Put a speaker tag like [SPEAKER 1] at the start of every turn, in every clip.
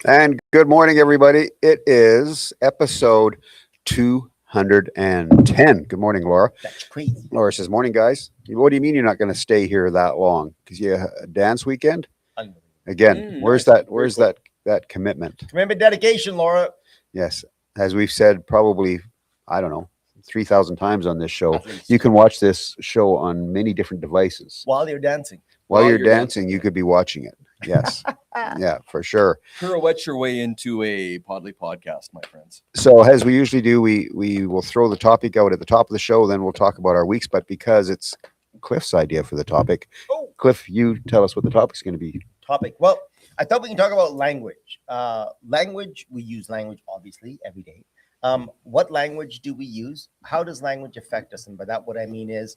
[SPEAKER 1] And good morning, everybody. It is episode 210. Good morning, Laura.
[SPEAKER 2] That's crazy.
[SPEAKER 1] Laura says, morning, guys. What do you mean you're not going to stay here that long? Because you have a dance weekend? Again, where's
[SPEAKER 2] nice.
[SPEAKER 1] that? Where's that commitment?
[SPEAKER 2] Remember dedication, Laura.
[SPEAKER 1] Yes. As we've said, probably, I don't know, 3,000 times on this show.
[SPEAKER 2] At least.
[SPEAKER 1] You can watch this show on many different devices.
[SPEAKER 2] While you're dancing.
[SPEAKER 1] While you're dancing, you could be watching it. Yes. Yeah, for sure.
[SPEAKER 3] Pirouette your way into a Podlie podcast, my friends.
[SPEAKER 1] So as we usually do, we will throw the topic out at the top of the show, then we'll talk about our weeks. But because it's Cliff's idea for the topic, Cliff, you tell us what the topic's going to be.
[SPEAKER 2] Well, I thought we can talk about language. We use language obviously every day. What language do we use? How does language affect us? And by that, what I mean is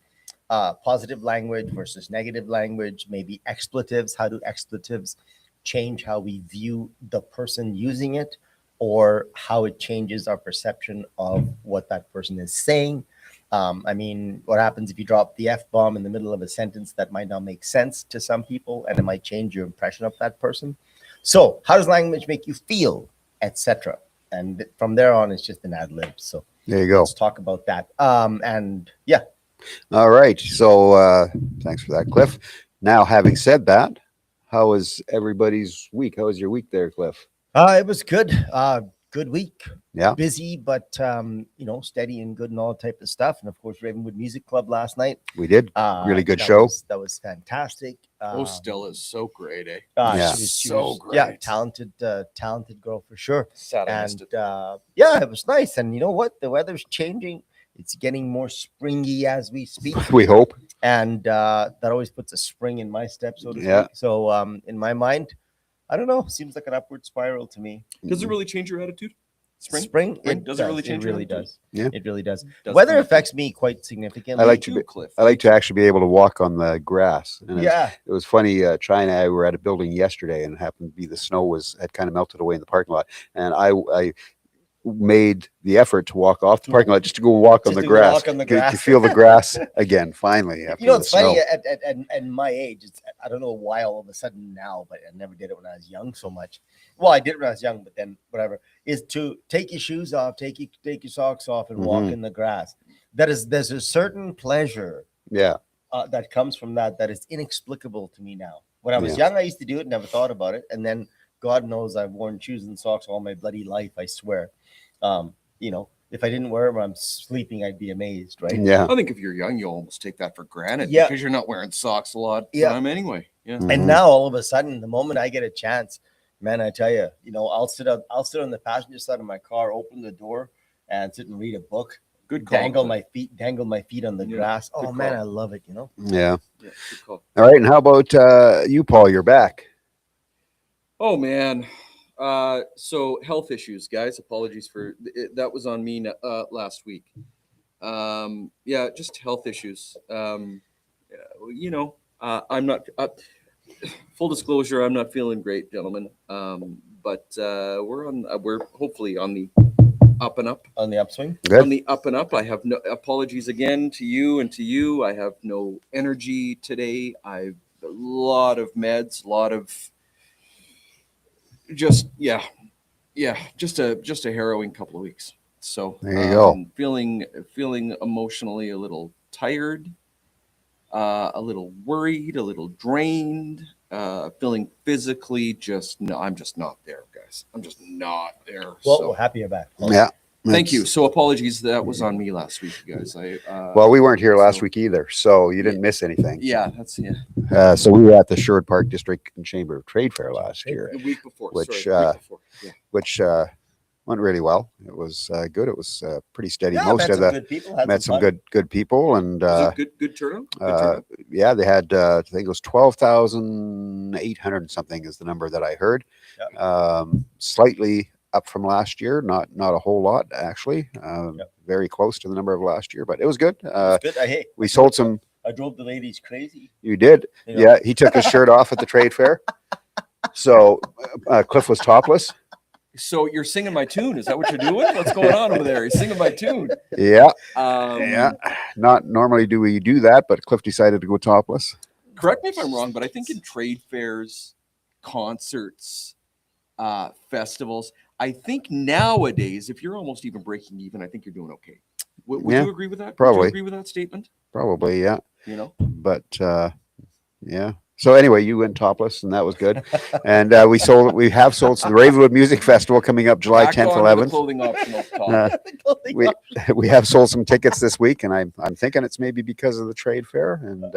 [SPEAKER 2] positive language versus negative language, maybe expletives. How do expletives change how we view the person using it, or how it changes our perception of what that person is saying? I mean, what happens if you drop the F-bomb in the middle of a sentence that might not make sense to some people, and it might change your impression of that person? So how does language make you feel, etc.? And from there on, it's just an ad lib. So
[SPEAKER 1] there you go.
[SPEAKER 2] Let's talk about that. And yeah.
[SPEAKER 1] All right. So thanks for that, Cliff. Now, having said that, how was everybody's week? How was your week there, Cliff?
[SPEAKER 2] It was good. Good week.
[SPEAKER 1] Yeah.
[SPEAKER 2] Busy, but steady and good and all type of stuff. And of course, Ravenwood Music Club last night.
[SPEAKER 1] We did. Really good show.
[SPEAKER 2] That was fantastic.
[SPEAKER 3] Stella is so great, eh?
[SPEAKER 1] Yeah.
[SPEAKER 2] She
[SPEAKER 3] So
[SPEAKER 2] was,
[SPEAKER 3] great.
[SPEAKER 2] Yeah, talented girl for sure.
[SPEAKER 3] Sad I missed
[SPEAKER 2] And
[SPEAKER 3] it.
[SPEAKER 2] yeah, it was nice. And you know what? The weather's changing. It's getting more springy as we speak.
[SPEAKER 1] We hope.
[SPEAKER 2] And that always puts a spring in my step, so to
[SPEAKER 1] Yeah.
[SPEAKER 2] speak. So in my mind, I don't know. Seems like an upward spiral to me.
[SPEAKER 3] Does it really change your attitude?
[SPEAKER 2] Spring?
[SPEAKER 3] Does it really change
[SPEAKER 2] It
[SPEAKER 3] your
[SPEAKER 2] really
[SPEAKER 3] attitude?
[SPEAKER 2] does.
[SPEAKER 1] Yeah.
[SPEAKER 2] It really does.
[SPEAKER 3] Does
[SPEAKER 2] Weather
[SPEAKER 3] for me.
[SPEAKER 2] affects me quite significantly.
[SPEAKER 1] I like
[SPEAKER 3] You
[SPEAKER 1] to
[SPEAKER 3] too, Cliff.
[SPEAKER 1] I like to actually be able to walk on the grass. And
[SPEAKER 2] Yeah.
[SPEAKER 1] it was funny. China and I were at a building yesterday, and it happened to be the snow had kind of melted away in the parking lot, and I made the effort to walk off the parking lot just to go walk on
[SPEAKER 2] Just
[SPEAKER 1] the
[SPEAKER 2] to
[SPEAKER 1] grass,
[SPEAKER 2] walk on the
[SPEAKER 1] to
[SPEAKER 2] grass.
[SPEAKER 1] feel the grass again. Finally, after
[SPEAKER 2] You know,
[SPEAKER 1] the
[SPEAKER 2] it's funny
[SPEAKER 1] snow.
[SPEAKER 2] at my age. I don't know why all of a sudden now, but I never did it when I was young so much. Well, I did it when I was young, but then whatever is to take your shoes off, take your socks off, and walk in the grass. There's a certain pleasure
[SPEAKER 1] Yeah.
[SPEAKER 2] that comes from that is inexplicable to me now. When I was young, I used to do it, never thought about it, and then God knows I've worn shoes and socks all my bloody life. I swear. If I didn't wear them when I'm sleeping, I'd be amazed, right?
[SPEAKER 1] Yeah.
[SPEAKER 3] I think if you're young, you almost take that for granted
[SPEAKER 2] Yeah.
[SPEAKER 3] because you're not wearing socks a lot of
[SPEAKER 2] Yeah.
[SPEAKER 3] time anyway. Yeah.
[SPEAKER 2] And now all of a sudden, the moment I get a chance, man, I tell you, I'll sit on the passenger side of my car, open the door, and sit and read a book.
[SPEAKER 3] Good call.
[SPEAKER 2] Dangle
[SPEAKER 3] Cliff.
[SPEAKER 2] my feet on the
[SPEAKER 3] Yeah,
[SPEAKER 2] grass.
[SPEAKER 3] good
[SPEAKER 2] Oh man,
[SPEAKER 3] call.
[SPEAKER 2] I love it.
[SPEAKER 1] Yeah.
[SPEAKER 3] Yeah, good call.
[SPEAKER 1] All right. And how about you, Paul? You're back.
[SPEAKER 3] Oh man. So health issues, guys. Apologies for that was on me last week. Yeah, just health issues. I'm not. Full disclosure, I'm not feeling great, gentlemen. But we're hopefully on the up and up.
[SPEAKER 2] On the upswing.
[SPEAKER 1] Good.
[SPEAKER 3] On the up and up. I have no apologies again to you and to you. I have no energy today. I've a lot of meds, a lot of just a harrowing couple of weeks. So
[SPEAKER 1] There you go.
[SPEAKER 3] Feeling emotionally a little tired, a little worried, a little drained, feeling physically I'm just not there, guys. I'm just not there.
[SPEAKER 2] Well,
[SPEAKER 3] So
[SPEAKER 2] we're happy you're back.
[SPEAKER 1] Yeah.
[SPEAKER 3] thank you. So apologies, that was on me last week, guys.
[SPEAKER 1] Well, we weren't here last
[SPEAKER 3] so-
[SPEAKER 1] week either, so you didn't miss anything.
[SPEAKER 3] Yeah, that's
[SPEAKER 1] So we were at the Sherwood Park District and Chamber of Trade Fair last year,
[SPEAKER 3] the week before.
[SPEAKER 1] Which,
[SPEAKER 3] sorry, the week before. Yeah.
[SPEAKER 1] which went really well. It was good. It was pretty steady.
[SPEAKER 2] Yeah,
[SPEAKER 1] Most
[SPEAKER 2] met
[SPEAKER 1] of
[SPEAKER 2] some
[SPEAKER 1] the
[SPEAKER 2] good people. Had
[SPEAKER 1] met some
[SPEAKER 2] fun.
[SPEAKER 1] good people, and
[SPEAKER 3] Was it good turnout? Good turnout?
[SPEAKER 1] yeah, they had I think it was 12,800 and something is the number that I heard. Slightly up from last year, not a whole lot actually. Very close to the number of last year, but it was good.
[SPEAKER 2] It's good. Hey,
[SPEAKER 1] We sold some.
[SPEAKER 2] I drove the ladies crazy.
[SPEAKER 1] You did,
[SPEAKER 2] You know?
[SPEAKER 1] yeah. He took his shirt off at the trade fair, so Cliff was topless.
[SPEAKER 3] So you're singing my tune? Is that what you're doing? What's going on over there? You're singing my tune.
[SPEAKER 1] Yeah,
[SPEAKER 3] Um,
[SPEAKER 1] yeah. Not normally do we do that, but Cliff decided to go topless.
[SPEAKER 3] Correct me if I'm wrong, but I think in trade fairs, concerts, festivals. I think nowadays, if you're almost even breaking even, I think you're doing okay. Would
[SPEAKER 1] Yeah,
[SPEAKER 3] you agree with that? Would
[SPEAKER 1] probably.
[SPEAKER 3] you agree with that statement?
[SPEAKER 1] Probably, yeah.
[SPEAKER 3] You know,
[SPEAKER 1] But yeah. So anyway, you went topless, and that was good. And we have sold so the Ravenwood Music Festival coming up July
[SPEAKER 3] back
[SPEAKER 1] 10th,
[SPEAKER 3] on to the
[SPEAKER 1] 11th.
[SPEAKER 3] clothing optional
[SPEAKER 1] Uh,
[SPEAKER 3] talk.
[SPEAKER 1] we have sold some tickets this week, and I'm thinking it's maybe because of the trade fair. And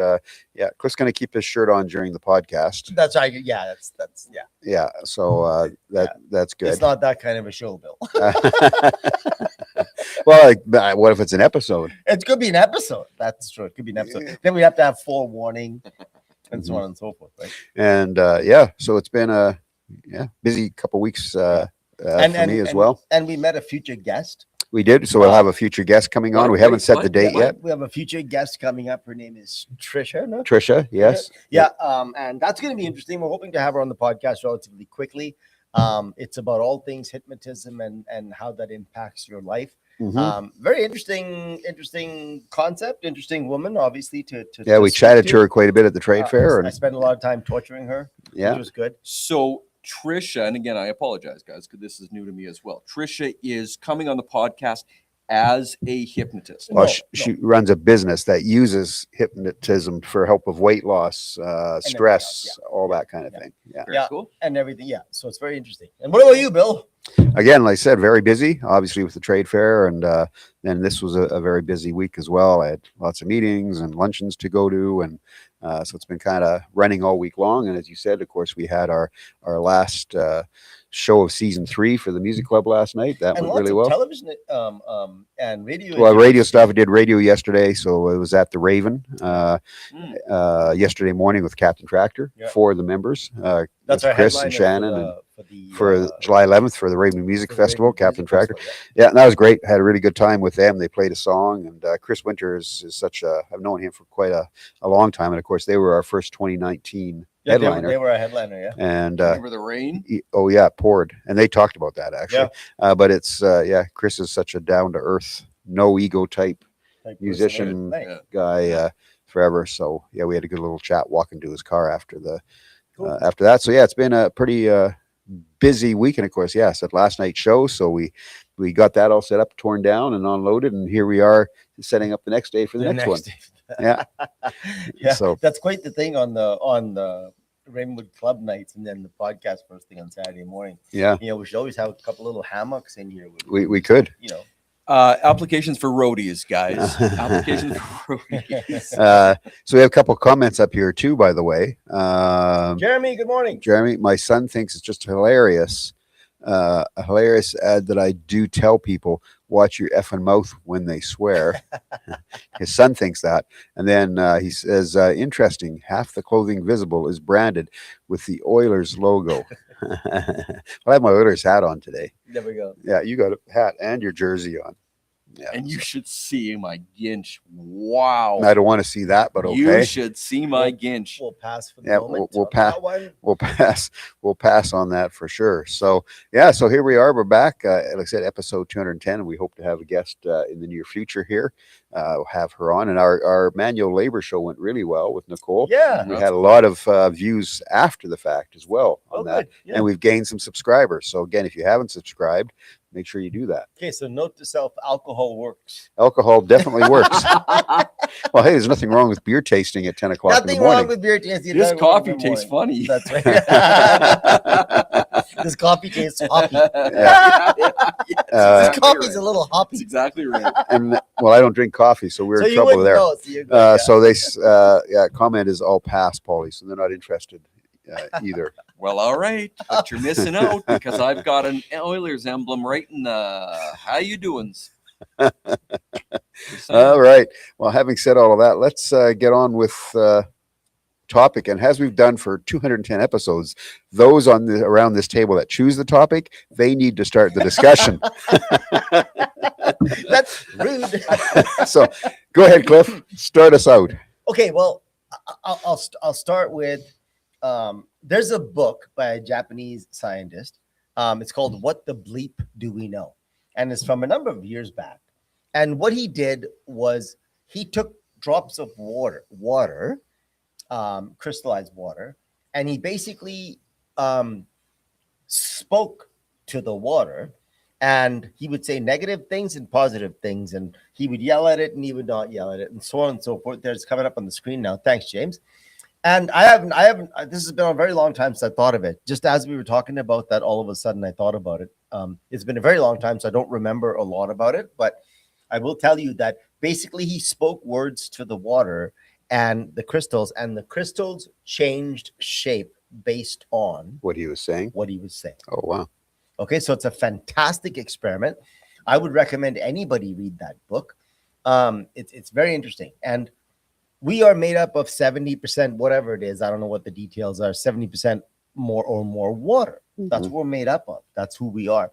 [SPEAKER 1] yeah, Cliff's going to keep his shirt on during the podcast.
[SPEAKER 2] That's right. Yeah, that's yeah.
[SPEAKER 1] Yeah, so that's good.
[SPEAKER 2] It's not that kind of a show, Bill.
[SPEAKER 1] Well, what if it's an episode?
[SPEAKER 2] It could be an episode. That's true. It could be an episode. Then we have to have forewarning and so on and so forth, right?
[SPEAKER 1] And yeah, so it's been a busy couple weeks for me as well.
[SPEAKER 2] And we met a future guest.
[SPEAKER 1] We did, so we'll have a future guest coming on. We haven't set the date yet.
[SPEAKER 2] We have a future guest coming up. Her name is Trisha. No?
[SPEAKER 1] Trisha, yes.
[SPEAKER 2] Yeah. And that's going to be interesting. We're hoping to have her on the podcast relatively quickly. It's about all things hypnotism and how that impacts your life. Very interesting concept. Interesting woman, obviously.
[SPEAKER 1] We chatted to her quite a bit at the trade fair, and
[SPEAKER 2] I spent a lot of time torturing her.
[SPEAKER 1] Yeah,
[SPEAKER 2] which was good.
[SPEAKER 3] So Trisha, and again, I apologize, guys, because this is new to me as well. Trisha is coming on the podcast as a hypnotist.
[SPEAKER 1] Well, she runs a business that uses hypnotism for help of weight loss, stress, all that kind of thing. Yeah.
[SPEAKER 3] Very cool.
[SPEAKER 2] And everything. Yeah. So it's very interesting. And what about you, Bill?
[SPEAKER 1] Again, like I said, very busy, obviously, with the trade fair. And then this was a very busy week as well. I had lots of meetings and luncheons to go to. And so it's been kind of running all week long. And as you said, of course, we had our last show of season 3 for the music club last night. That went really well.
[SPEAKER 2] Television and radio.
[SPEAKER 1] Well, radio stuff. I did radio yesterday, so it was at the Raven yesterday morning with Captain Tractor for the members.
[SPEAKER 2] That's our
[SPEAKER 1] Chris and
[SPEAKER 2] headliner
[SPEAKER 1] Shannon for July 11th for the Raven Music Festival. Captain Tractor.
[SPEAKER 2] Festival,
[SPEAKER 1] Yeah, and that was great. Had a really good time with them. They played a song, and Chris Winter is such a. I've known him for quite a long time, and of course, they were our first 2019. Headliner.
[SPEAKER 2] They were a headliner, yeah.
[SPEAKER 1] And
[SPEAKER 3] remember the rain?
[SPEAKER 1] Oh yeah, it poured, and they talked about that actually. But it's Chris is such a down to earth, no ego type musician guy forever. So yeah, we had a good little chat walking to his car after after that. So yeah, it's been a pretty busy week, and of course, at last night's show. So we got that all set up, torn down, and unloaded, and here we are setting up the next day for the next one. Yeah. So
[SPEAKER 2] that's quite the thing on the Rainwood Club nights, and then the podcast first thing on Saturday morning.
[SPEAKER 1] Yeah.
[SPEAKER 2] We should always have a couple little hammocks in here.
[SPEAKER 1] We could.
[SPEAKER 3] Applications for roadies, guys. Applications for roadies.
[SPEAKER 1] So we have a couple comments up here too, by the way.
[SPEAKER 2] Jeremy, good morning.
[SPEAKER 1] Jeremy, my son thinks it's just hilarious. A hilarious ad that I do tell people, watch your effing mouth when they swear. His son thinks that. And then he says, interesting, half the clothing visible is branded with the Oilers logo. I have my Oilers hat on today.
[SPEAKER 2] There we go.
[SPEAKER 1] Yeah, you got a hat and your jersey on. Yeah,
[SPEAKER 3] and you should see my Ginch. Wow.
[SPEAKER 1] I don't want to see that, but okay.
[SPEAKER 3] You should see my Ginch.
[SPEAKER 2] We'll pass for the moment.
[SPEAKER 1] We'll pass. We'll pass on that for sure. So so here we are. We're back. Like I said, episode 210, and we hope to have a guest in the near future here. We'll have her on, and our manual labor show went really well with Nicole.
[SPEAKER 2] Yeah,
[SPEAKER 1] we had a lot of views after the fact as well on that, and we've gained some subscribers. So again, if you haven't subscribed, make sure you do that.
[SPEAKER 2] Okay, so note to self: alcohol works.
[SPEAKER 1] Alcohol definitely works. Well, hey, there's nothing wrong with beer tasting at 10 o'clock in the morning.
[SPEAKER 2] Nothing wrong with beer tasting.
[SPEAKER 3] This coffee tastes funny.
[SPEAKER 2] That's right. This coffee tastes hoppy. This coffee's a little hoppy.
[SPEAKER 3] That's exactly right.
[SPEAKER 1] And well, I don't drink coffee, so we're in trouble there. So they comment is all pass, Podlie, so they're not interested either.
[SPEAKER 3] Well, all right, but you're missing out because I've got an Oilers emblem right in the how you doings.
[SPEAKER 1] All right. Well, having said all of that, let's get on with topic. And as we've done for 210 episodes, those around this table that choose the topic, they need to start the discussion.
[SPEAKER 2] That's rude.
[SPEAKER 1] So go ahead, Cliff. Start us out.
[SPEAKER 2] Okay. Well, I'll start with. There's a book by a Japanese scientist. It's called "What the Bleep Do We Know?" and it's from a number of years back. And what he did was he took drops of water, crystallized water, and he basically spoke to the water, and he would say negative things and positive things, and he would yell at it and he would not yell at it, and so on and so forth. There's coming up on the screen now. Thanks, James. And I haven't. This has been a very long time since I thought of it. Just as we were talking about that, all of a sudden I thought about it. It's been a very long time, so I don't remember a lot about it. But I will tell you that basically he spoke words to the water and the crystals changed shape based on
[SPEAKER 1] What he was saying.
[SPEAKER 2] what he was saying.
[SPEAKER 1] Oh, wow.
[SPEAKER 2] Okay, so it's a fantastic experiment. I would recommend anybody read that book. It's very interesting. And we are made up of 70%, whatever it is. I don't know what the details are, 70% more or more water. That's what we're made up of. That's who we are.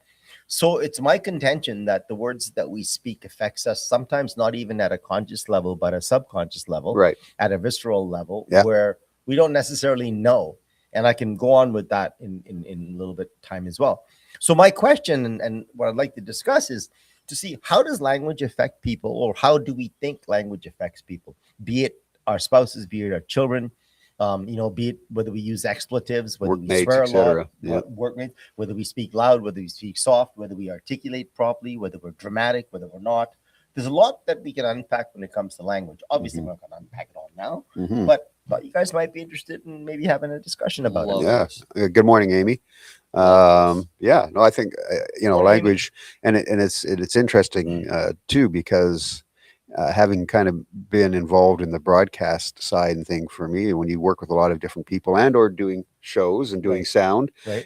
[SPEAKER 2] So it's my contention that the words that we speak affects us sometimes not even at a conscious level, but a subconscious level,
[SPEAKER 1] Right.
[SPEAKER 2] at a visceral level,
[SPEAKER 1] Yeah.
[SPEAKER 2] where we don't necessarily know. And I can go on with that in a little bit time as well. So my question and what I'd like to discuss is to see, how does language affect people, or how do we think language affects people? Be it our spouses, be it our children, be it whether we use expletives, whether we
[SPEAKER 1] Workmates,
[SPEAKER 2] swear a lot,
[SPEAKER 1] etc. Yeah.
[SPEAKER 2] workmates, whether we speak loud, whether we speak soft, whether we articulate properly, whether we're dramatic, whether we're not. There's a lot that we can unpack when it comes to language. Obviously, we're not going to unpack it all now,
[SPEAKER 1] Mhm.
[SPEAKER 2] but you guys might be interested in maybe having a discussion about
[SPEAKER 3] Love
[SPEAKER 2] it.
[SPEAKER 1] Yeah. Good morning, Amy. Yeah, no, I think
[SPEAKER 2] Morning,
[SPEAKER 1] language, and it's interesting too, because having kind of been involved in the broadcast side and thing, for me, when you work with a lot of different people and or doing shows and doing
[SPEAKER 2] Right.
[SPEAKER 1] sound,
[SPEAKER 2] Right.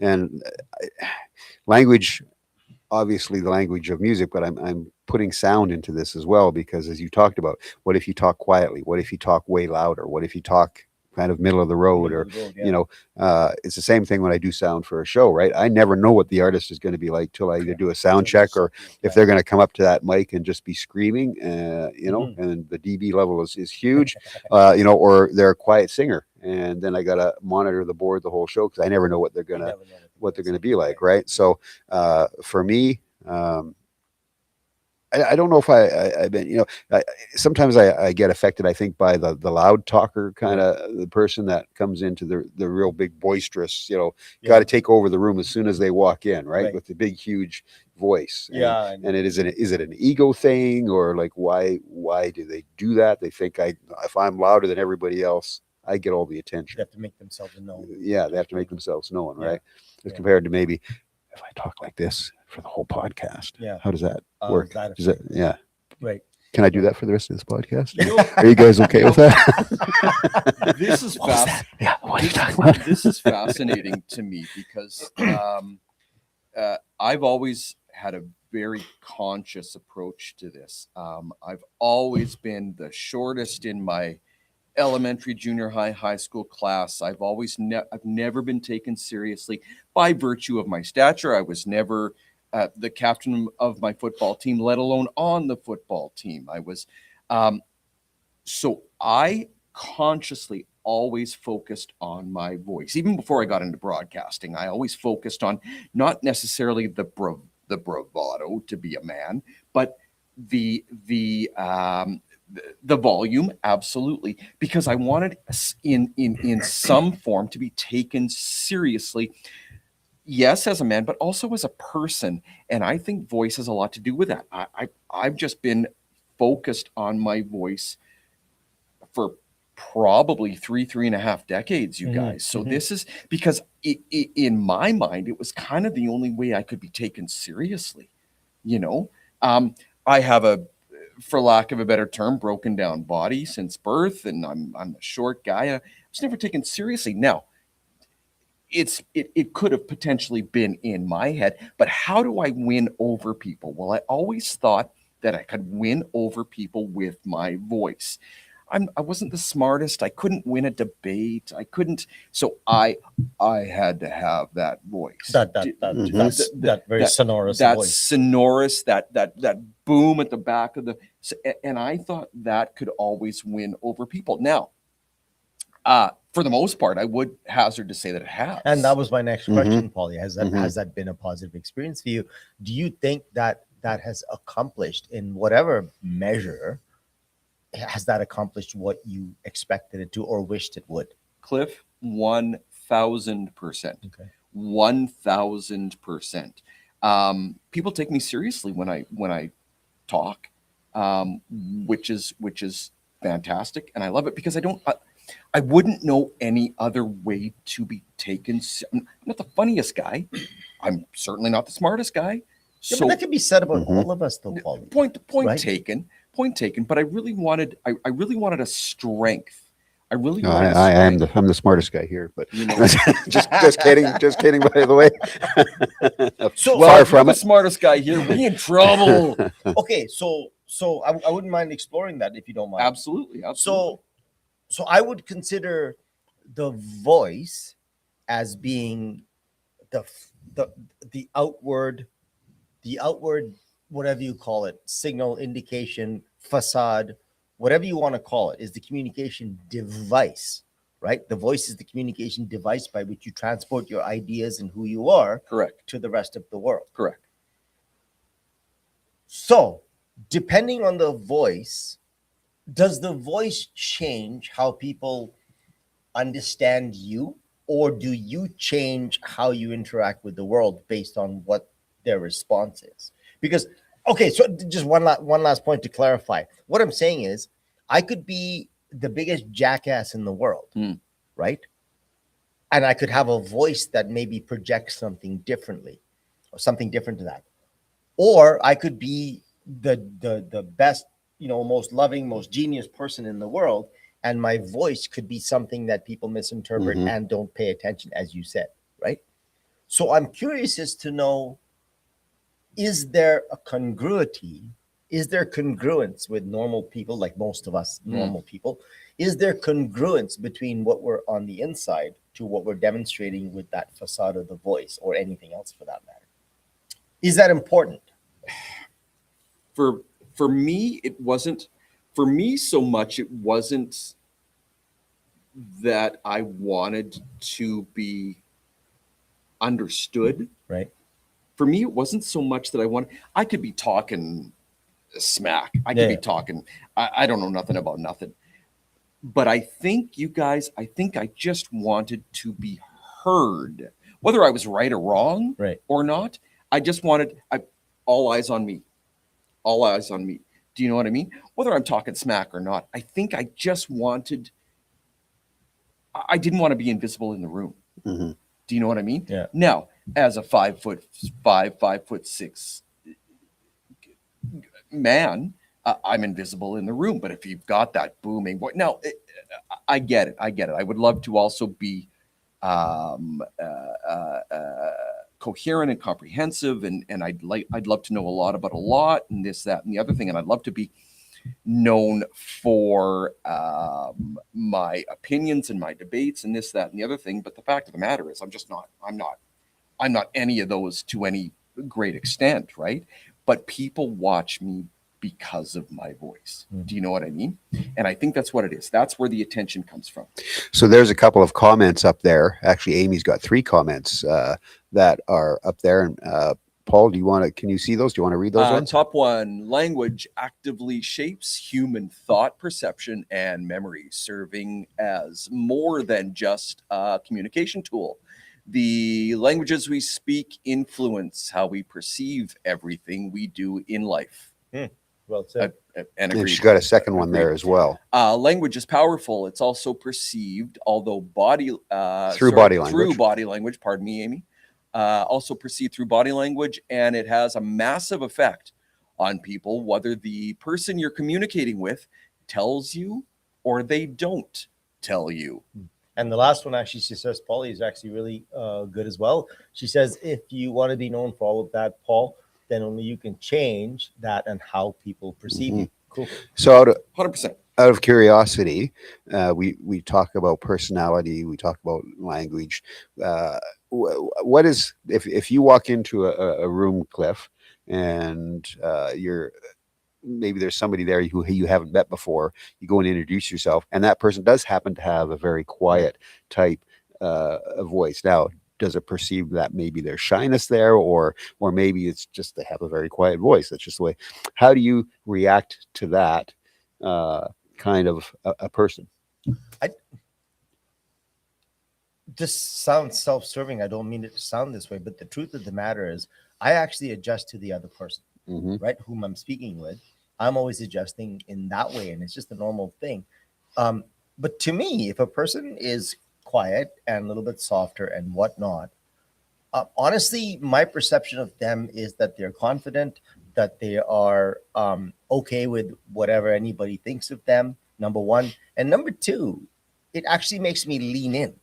[SPEAKER 1] and language, obviously the language of music, but I'm putting sound into this as well, because as you talked about, what if you talk quietly? What if you talk way louder? What if you talk kind of middle of the road? Or it's the same thing when I do sound for a show, right? I never know what the artist is going to be like till I either do a sound check, or if they're going to come up to that mic and just be screaming, and the dB level is huge, or they're a quiet singer, and then I got to monitor the board the whole show, because I never know what they're going to be like, right? So for me, I don't know if I've been, sometimes I get affected, I think, by the loud talker kind of the person that comes into the real big boisterous, got to take over the room as soon as they walk in, right? With the big, huge voice. And is it an ego thing, or like, why do they do that? They think if I'm louder than everybody else, I get all the attention.
[SPEAKER 2] They have to make themselves known.
[SPEAKER 1] Yeah, they have to make themselves known, right? As compared to maybe if I talk like this for the whole podcast.
[SPEAKER 2] Yeah.
[SPEAKER 1] How does that work? Yeah.
[SPEAKER 2] Right.
[SPEAKER 1] Can I do that for the rest of this podcast? Are you guys okay with that?
[SPEAKER 3] This is
[SPEAKER 1] Yeah. What are you talking about?
[SPEAKER 3] This is fascinating to me, because I've always had a very conscious approach to this. I've always been the shortest in my elementary, junior high, high school class. I've never been taken seriously by virtue of my stature. I was never the captain of my football team, let alone on the football team. I was, so I consciously always focused on my voice. Even before I got into broadcasting, I always focused on not necessarily the bravado to be a man, but the volume, absolutely, because I wanted in some form to be taken seriously. Yes, as a man, but also as a person. And I think voice has a lot to do with that. I've just been focused on my voice for probably three and a half decades, you guys. So this is because in my mind, it was kind of the only way I could be taken seriously. I have for lack of a better term, broken down body since birth, and I'm a short guy. I was never taken seriously. Now, it could have potentially been in my head, but how do I win over people? Well, I always thought that I could win over people with my voice. I wasn't the smartest. I couldn't win a debate. I couldn't. So I had to have that voice.
[SPEAKER 2] That very sonorous
[SPEAKER 3] that
[SPEAKER 2] voice.
[SPEAKER 3] Sonorous, that boom at the back of and I thought that could always win over people. Now, for the most part, I would hazard to say that it has.
[SPEAKER 2] And that was my next question, Podlie. Has that been a positive experience for you? Do you think that has accomplished, in whatever measure, has that accomplished what you expected it to or wished it would?
[SPEAKER 3] Cliff, 1000%. 1000%.
[SPEAKER 2] Okay.
[SPEAKER 3] 1000%. People take me seriously when I talk, which is fantastic, and I love it because I wouldn't know any other way to be taken. I'm not the funniest guy. I'm certainly not the smartest guy.
[SPEAKER 2] Yeah,
[SPEAKER 3] So
[SPEAKER 2] but that can be said about
[SPEAKER 1] Mhm.
[SPEAKER 2] all of us, though, Paul.
[SPEAKER 3] point
[SPEAKER 2] Right?
[SPEAKER 3] taken. Point taken. But I really wanted a strength. I really
[SPEAKER 1] No,
[SPEAKER 3] wanted a
[SPEAKER 1] I am
[SPEAKER 3] strength.
[SPEAKER 1] I'm the smartest guy here, but
[SPEAKER 3] You know,
[SPEAKER 1] just kidding. By the way,
[SPEAKER 2] So-
[SPEAKER 3] well,
[SPEAKER 1] far
[SPEAKER 3] if you're
[SPEAKER 1] from
[SPEAKER 3] the
[SPEAKER 1] it.
[SPEAKER 3] smartest guy here, we in trouble.
[SPEAKER 2] Okay, so I wouldn't mind exploring that if you don't mind.
[SPEAKER 3] Absolutely.
[SPEAKER 2] So I would consider the voice as being the the the outward whatever you call it, signal, indication, facade, whatever you want to call it, is the communication device, right? The voice is the communication device by which you transport your ideas and who you are
[SPEAKER 3] Correct.
[SPEAKER 2] to the rest of the world.
[SPEAKER 3] Correct.
[SPEAKER 2] So, depending on the voice, does the voice change how people understand you, or do you change how you interact with the world based on what their response is? Because, okay, so just one last point to clarify. What I'm saying is, I could be the biggest jackass in the world, right? And I could have a voice that maybe projects something differently, or something different to that. Or I could be the best, most loving, most genius person in the world, and my voice could be something that people misinterpret
[SPEAKER 1] Mhm.
[SPEAKER 2] and don't pay attention, as you said, right? So I'm curious as to know, is there a congruity? Is there congruence with normal people, like most of us normal people? Is there congruence between what we're on the inside to what we're demonstrating with that facade of the voice, or anything else for that matter? Is that important?
[SPEAKER 3] For me, it wasn't. For me, so much it wasn't that I wanted to be understood.
[SPEAKER 2] Right.
[SPEAKER 3] For me, it wasn't so much that I could be talking smack. I could be
[SPEAKER 2] Yeah.
[SPEAKER 3] talking. I don't know nothing about nothing. But I think I just wanted to be heard, whether I was right or wrong,
[SPEAKER 2] Right.
[SPEAKER 3] or not. I just wanted all eyes on me. All eyes on me. Do you know what I mean? Whether I'm talking smack or not, I think I just wanted. I didn't want to be invisible in the room.
[SPEAKER 1] Mhm.
[SPEAKER 3] Do you know what I mean?
[SPEAKER 2] Yeah.
[SPEAKER 3] Now, as a 5'6" man, I'm invisible in the room. But if you've got that booming voice, now I get it. I would love to also be coherent and comprehensive, and I'd love to know a lot about a lot, and this, that, and the other thing, and I'd love to be known for my opinions and my debates and this, that, and the other thing. But the fact of the matter is, I'm not any of those to any great extent, right? But people watch me because of my voice. Do you know what I mean? And I think that's what it is. That's where the attention comes from.
[SPEAKER 1] So there's a couple of comments up there. Actually, Amy's got 3 comments that are up there. And Paul, can you see those? Do you want to read those ones?
[SPEAKER 3] Top one: language actively shapes human thought, perception, and memory, serving as more than just a communication tool. The languages we speak influence how we perceive everything we do in life.
[SPEAKER 2] Well said.
[SPEAKER 3] And
[SPEAKER 1] And
[SPEAKER 3] agreed.
[SPEAKER 1] she's got a second one there
[SPEAKER 3] Agreed.
[SPEAKER 1] as well.
[SPEAKER 3] Language is powerful. It's also perceived, although
[SPEAKER 1] Through body language.
[SPEAKER 3] Through body language. Pardon me, Amy. Also perceived through body language, and it has a massive effect on people, whether the person you're communicating with tells you or they don't tell you.
[SPEAKER 2] And the last one, actually, she says, Podlie, is actually really good as well. She says, if you want to be known for all of that, Paul, then only you can change that and how people perceive you. Cool.
[SPEAKER 1] So
[SPEAKER 3] 100%.
[SPEAKER 1] out of curiosity, we talk about personality, we talk about language. What is, if you walk into a room, Cliff, and maybe there's somebody there who you haven't met before, you go and introduce yourself, and that person does happen to have a very quiet type voice. Now, does it perceive that maybe there's shyness there, or maybe it's just they have a very quiet voice? That's just the way. How do you react to that kind of a person?
[SPEAKER 2] this sounds self-serving. I don't mean it to sound this way, but the truth of the matter is I actually adjust to the other person, right? Whom I'm speaking with. I'm always adjusting in that way, and it's just a normal thing. But to me, if a person is quiet and a little bit softer and whatnot, honestly, my perception of them is that they're confident, that they are okay with whatever anybody thinks of them, number one. And number two, it actually makes me lean in.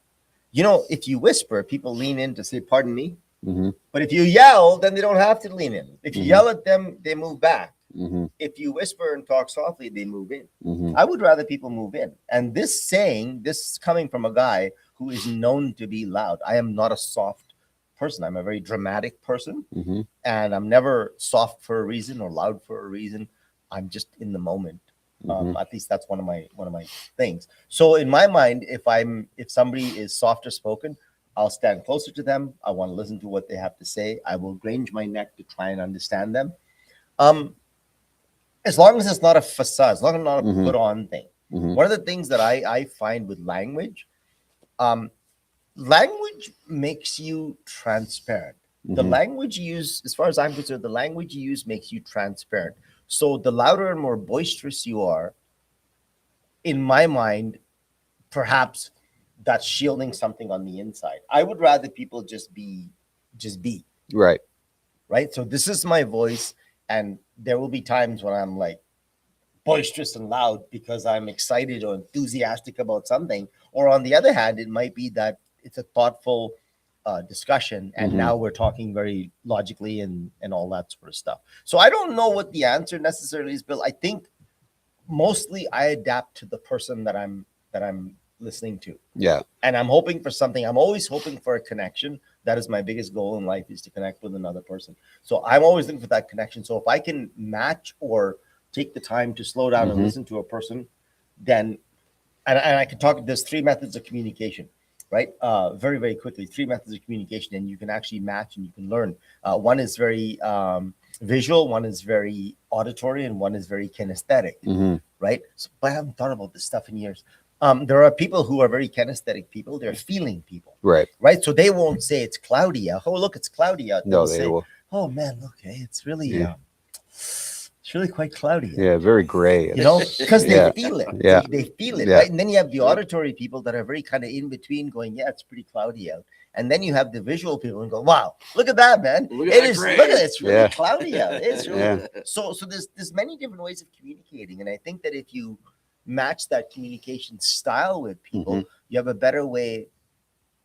[SPEAKER 2] You know, if you whisper, people lean in to say, pardon me. But if you yell, then they don't have to lean in. If you yell at them, they move back. If you whisper and talk softly, they move in. I would rather people move in. And this is coming from a guy who is known to be loud. I am not a soft person. I'm a very dramatic person. And I'm never soft for a reason or loud for a reason. I'm just in the moment. At least that's one of my things. So in my mind, if somebody is softer spoken, I'll stand closer to them. I want to listen to what they have to say. I will range my neck to try and understand them. As long as it's not a facade, as long as it's not a put on thing. One of the things that I find with language, language makes you transparent. The language you use, as far as I'm concerned, the language you use makes you transparent. So the louder and more boisterous you are, in my mind, perhaps that's shielding something on the inside. I would rather people just be.
[SPEAKER 1] Right.
[SPEAKER 2] Right. So this is my voice. And there will be times when I'm like boisterous and loud because I'm excited or enthusiastic about something. Or on the other hand, it might be that it's a thoughtful discussion. And now we're talking very logically and all that sort of stuff. So I don't know what the answer necessarily is, Bill. I think mostly I adapt to the person that I'm listening to.
[SPEAKER 1] Yeah.
[SPEAKER 2] And I'm hoping for something. I'm always hoping for a connection. That is my biggest goal in life, is to connect with another person. So I'm always looking for that connection. So if I can match or take the time to slow down and listen to a person, then, and I can talk, there's 3 methods of communication, right? Very, very quickly, 3 methods of communication, and you can actually match and you can learn. One is very visual, one is very auditory, and one is very kinesthetic, right? So, but I haven't thought about this stuff in years. There are people who are very kinesthetic people. They're feeling people.
[SPEAKER 1] Right.
[SPEAKER 2] Right. So they won't say it's cloudy out. Oh, look, it's cloudy out.
[SPEAKER 1] No,
[SPEAKER 2] They'll
[SPEAKER 1] they
[SPEAKER 2] say,
[SPEAKER 1] will.
[SPEAKER 2] oh man, look, hey, it's really quite cloudy out.
[SPEAKER 1] Yeah, very gray.
[SPEAKER 2] You know, because they feel it.
[SPEAKER 1] Yeah.
[SPEAKER 2] They feel it, right? And then you have the auditory people that are very kind of in between going, yeah, it's pretty cloudy out. And then you have the visual people and go, wow, look at that, man. Look at it, it's really cloudy out. It's really so there's many different ways of communicating. And I think that if you match that communication style with people, you have a better way.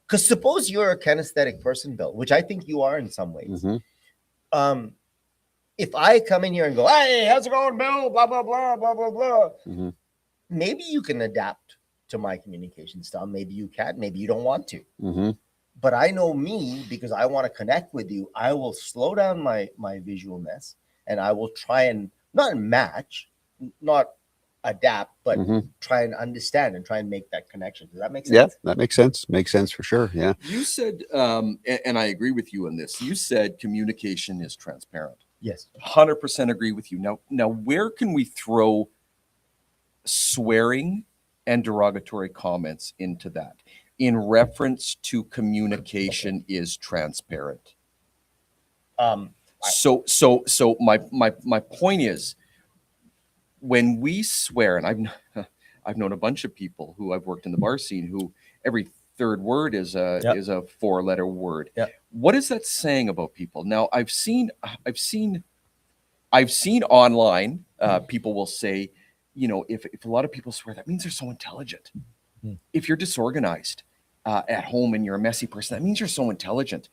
[SPEAKER 2] Because suppose you're a kinesthetic person, Bill, which I think you are in some ways. If I come in here and go, hey, how's it going, Bill? Blah, blah, blah, blah, blah, blah. Maybe you can adapt to my communication style. Maybe you can. Maybe you don't want to. But I know me, because I want to connect with you. I will slow down my visualness, and I will try and not match, not adapt, but try and understand and try and make that connection. Does that make sense?
[SPEAKER 1] Yeah, that makes sense. Makes sense for sure. Yeah.
[SPEAKER 3] You said, and I agree with you on this. You said communication is transparent.
[SPEAKER 2] Yes.
[SPEAKER 3] 100% agree with you. Now, where can we throw swearing and derogatory comments into that in reference to communication is transparent? So my point is, when we swear, and I've known a bunch of people who I've worked in the bar scene who every third word is a 4-letter word. What is that saying about people? Now I've seen online people will say, you know, if a lot of people swear, that means they're so intelligent. If you're disorganized at home and you're a messy person, that means you're so intelligent.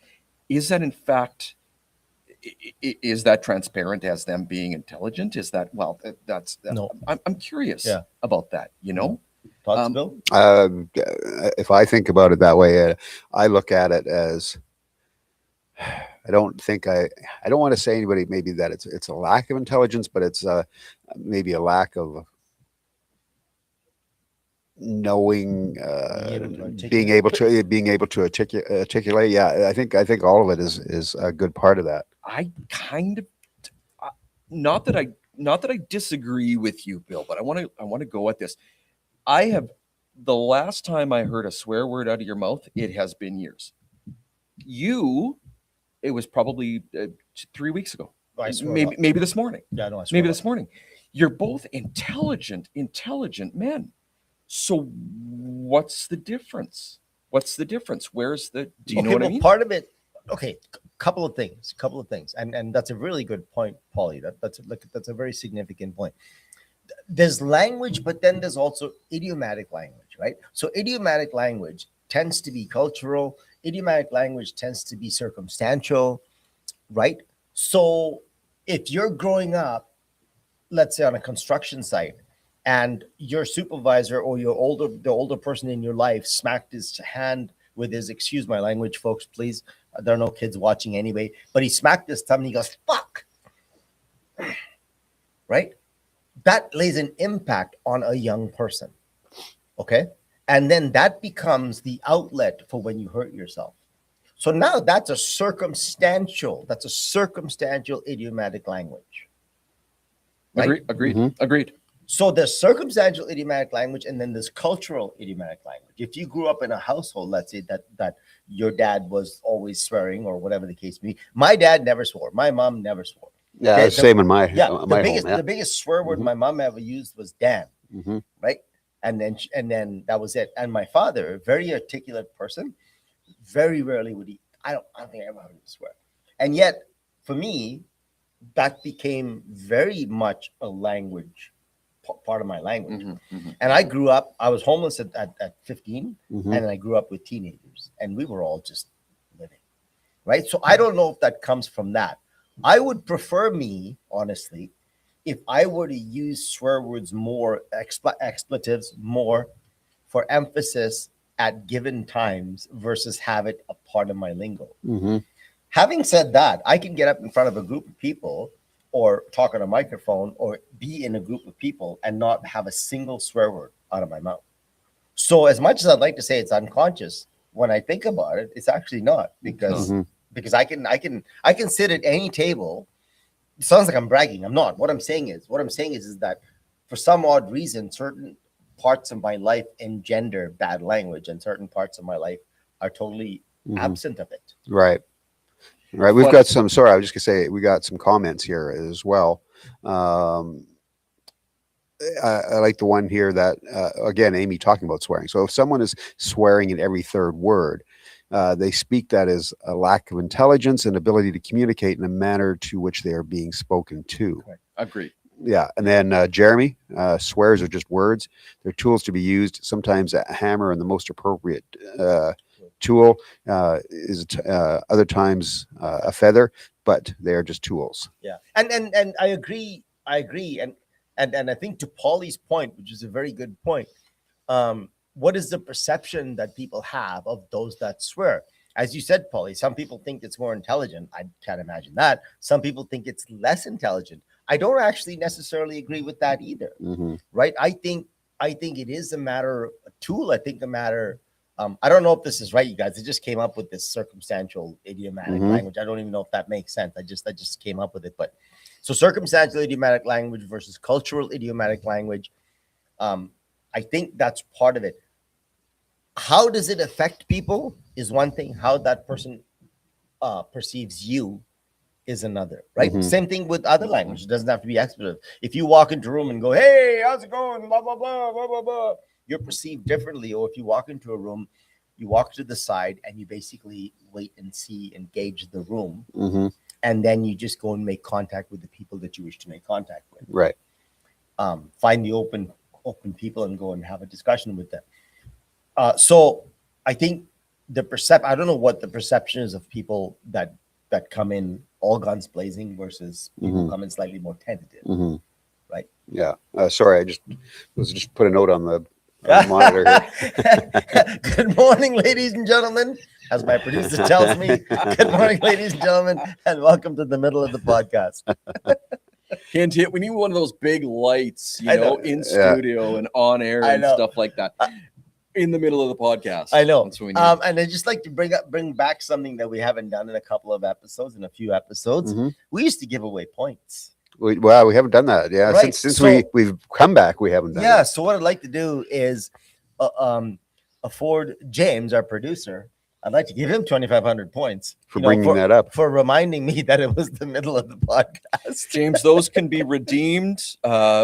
[SPEAKER 3] Is that in fact? Is that transparent as them being intelligent? Is that, well, that's
[SPEAKER 2] no.
[SPEAKER 3] I'm curious about that, you know?
[SPEAKER 2] Thoughts, Bill?
[SPEAKER 1] If I think about it that way, I look at it as, I don't want to say anybody maybe that it's a lack of intelligence, but it's maybe a lack of knowing, being able to articulate. Yeah, I think all of it is a good part of that.
[SPEAKER 3] I kind of, not that I disagree with you, Bill, but I want to go at this. I have the last time I heard a swear word out of your mouth, it has been years. It was probably 3 weeks ago.
[SPEAKER 2] I swear
[SPEAKER 3] Maybe this morning.
[SPEAKER 2] Yeah, no, I swear
[SPEAKER 3] Maybe this morning. You're both intelligent men. So what's the difference? Where's the? Do you know what I mean?
[SPEAKER 2] Part of it. Okay, couple of things, and that's a really good point, Podlie. That's a very significant point. There's language, but then there's also idiomatic language, right? So idiomatic language tends to be cultural. Idiomatic language tends to be circumstantial, right? So if you're growing up, let's say on a construction site, and your supervisor or the older person in your life smacked his hand with his, excuse my language, folks, please. There are no kids watching anyway, but he smacked his thumb and he goes, fuck. Right? That lays an impact on a young person. Okay? And then that becomes the outlet for when you hurt yourself. So now that's a circumstantial idiomatic language. Right?
[SPEAKER 3] Agreed.
[SPEAKER 2] So there's circumstantial idiomatic language, and then there's cultural idiomatic language. If you grew up in a household, let's say that your dad was always swearing or whatever the case may be. My dad never swore. My mom never swore.
[SPEAKER 1] Yeah, okay, same in my
[SPEAKER 2] home.
[SPEAKER 1] Yeah.
[SPEAKER 2] The biggest swear word my mom ever used was "damn," right? And then that was it. And my father, a very articulate person, very rarely would he. I don't think I ever heard him swear. And yet, for me, that became very much a language. Part of my language. And I grew up, I was homeless at 15, and I grew up with teenagers, and we were all just living, right? So I don't know if that comes from that. I would prefer honestly, if I were to use swear words more, expletives more for emphasis at given times versus have it a part of my lingo. Having said that, I can get up in front of a group of people or talk on a microphone or be in a group of people and not have a single swear word out of my mouth. So as much as I'd like to say it's unconscious, when I think about it, it's actually not, because I can sit at any table. It sounds like I'm bragging. I'm not. What I'm saying is that for some odd reason, certain parts of my life engender bad language, and certain parts of my life are totally absent of it.
[SPEAKER 1] Right. We've got some, sorry, I was just gonna say, we got some comments here as well. I like the one here that, again, Amy talking about swearing. So if someone is swearing in every third word, they speak that as a lack of intelligence and ability to communicate in a manner to which they are being spoken to.
[SPEAKER 3] Agreed.
[SPEAKER 1] Yeah. And then Jeremy, swears are just words. They're tools to be used. Sometimes a hammer and the most appropriate tool is other times a feather, but they are just tools.
[SPEAKER 2] Yeah. And I agree. And I think to Podlie's point, which is a very good point, what is the perception that people have of those that swear? As you said, Podlie, some people think it's more intelligent. I can't imagine that. Some people think it's less intelligent. I don't actually necessarily agree with that either. Right? I think it is a matter, a tool. I think a matter. I don't know if this is right, you guys. I just came up with this circumstantial idiomatic language. I don't even know if that makes sense. I just came up with it. But so circumstantial idiomatic language versus cultural idiomatic language. I think that's part of it. How does it affect people is one thing. How that person perceives you is another, right? Same thing with other language. It doesn't have to be expletive. If you walk into a room and go, hey, how's it going? Blah, blah, blah, blah, blah, blah. You're perceived differently. Or if you walk into a room, you walk to the side and you basically wait and see, engage the room. And then you just go and make contact with the people that you wish to make contact with.
[SPEAKER 1] Right.
[SPEAKER 2] Find the open people and go and have a discussion with them. So I think I don't know what the perception is of people that come in all guns blazing versus people come in slightly more tentative. Right.
[SPEAKER 1] Yeah. Sorry, I was just put a note on the monitor here.
[SPEAKER 2] Good morning, ladies and gentlemen. As my producer tells me, good morning, ladies and gentlemen, and welcome to the middle of the podcast.
[SPEAKER 3] Hint, hit. We need one of those big lights, in studio and on air and stuff like that. In the middle of the podcast.
[SPEAKER 2] I know.
[SPEAKER 3] That's what we need.
[SPEAKER 2] And I'd just like to bring back something that we haven't done in a couple of episodes, in a few episodes. We used to give away points.
[SPEAKER 1] We haven't done that. Yeah. Since we've come back, we haven't done
[SPEAKER 2] that.
[SPEAKER 1] Yeah.
[SPEAKER 2] So what I'd like to do is afford James, our producer, I'd like to give him 2,500 points
[SPEAKER 1] For bringing that up.
[SPEAKER 2] for reminding me that it was the middle of the podcast.
[SPEAKER 3] James, those can be redeemed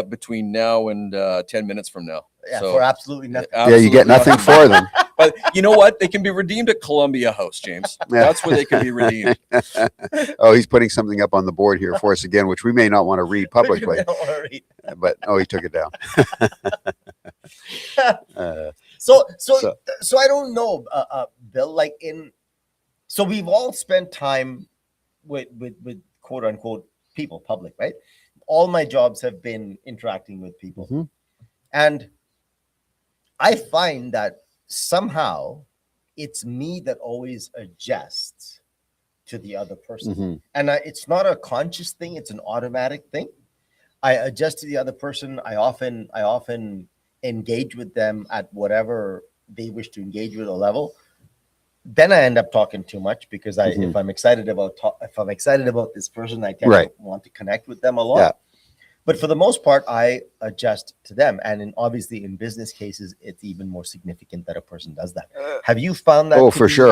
[SPEAKER 3] between now and 10 minutes from now.
[SPEAKER 2] Yeah,
[SPEAKER 3] So,
[SPEAKER 2] for absolutely nothing.
[SPEAKER 1] Yeah, you get nothing for them.
[SPEAKER 3] But you know what? They can be redeemed at Columbia House, James. That's where they can be redeemed.
[SPEAKER 1] Oh, he's putting something up on the board here for us again, which we may not want to read publicly.
[SPEAKER 2] Don't worry.
[SPEAKER 1] But he took it down.
[SPEAKER 2] So
[SPEAKER 1] So-
[SPEAKER 2] I don't know, Bill. Like so we've all spent time with quote unquote people, public, right? All my jobs have been interacting with people,
[SPEAKER 1] Mhm.
[SPEAKER 2] and I find that somehow it's me that always adjusts to the other person,
[SPEAKER 1] Mhm.
[SPEAKER 2] and it's not a conscious thing; it's an automatic thing. I adjust to the other person. I often engage with them at whatever they wish to engage with a level. Then I end up talking too much because
[SPEAKER 1] Mhm.
[SPEAKER 2] if I'm excited about this person, I tend
[SPEAKER 1] Right.
[SPEAKER 2] to want to connect with them a lot.
[SPEAKER 1] Yeah.
[SPEAKER 2] But for the most part, I adjust to them, and obviously in business cases, it's even more significant that a person does that. Have you found that?
[SPEAKER 1] Oh,
[SPEAKER 2] to
[SPEAKER 1] for
[SPEAKER 2] be-
[SPEAKER 1] sure.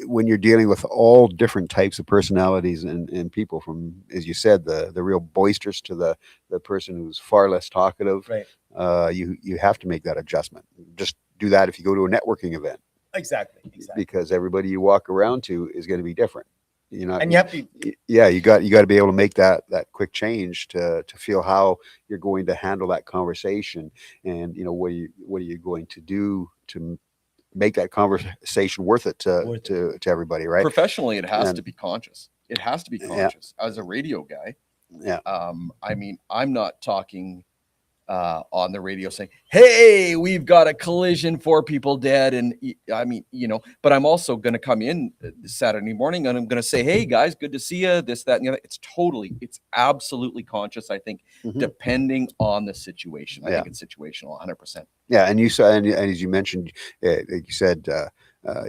[SPEAKER 1] When you're dealing with all different types of personalities and people, from, as you said, the real boisterous to the person who's far less talkative,
[SPEAKER 2] Right.
[SPEAKER 1] You have to make that adjustment. Just do that if you go to a networking event,
[SPEAKER 2] Exactly.
[SPEAKER 1] because everybody you walk around to is going to be different.
[SPEAKER 2] And you have to.
[SPEAKER 1] You got to be able to make that quick change to feel how you're going to handle that conversation, and what are you going to do to make that conversation worth it to everybody, right?
[SPEAKER 3] Professionally, it has
[SPEAKER 1] And-
[SPEAKER 3] to be conscious. It has to be
[SPEAKER 1] Yeah.
[SPEAKER 3] conscious. As a radio guy,
[SPEAKER 1] Yeah.
[SPEAKER 3] I mean, I'm not talking on the radio saying, "Hey, we've got a collision, 4 people dead," and I mean, but I'm also going to come in Saturday morning and I'm going to say, "Hey guys, good to see you." This, that, and the other. It's absolutely conscious. I think,
[SPEAKER 1] Mhm.
[SPEAKER 3] depending on the situation. I
[SPEAKER 1] Yeah.
[SPEAKER 3] think it's situational, 100%.
[SPEAKER 1] Yeah, and you said, and as you mentioned, like you said,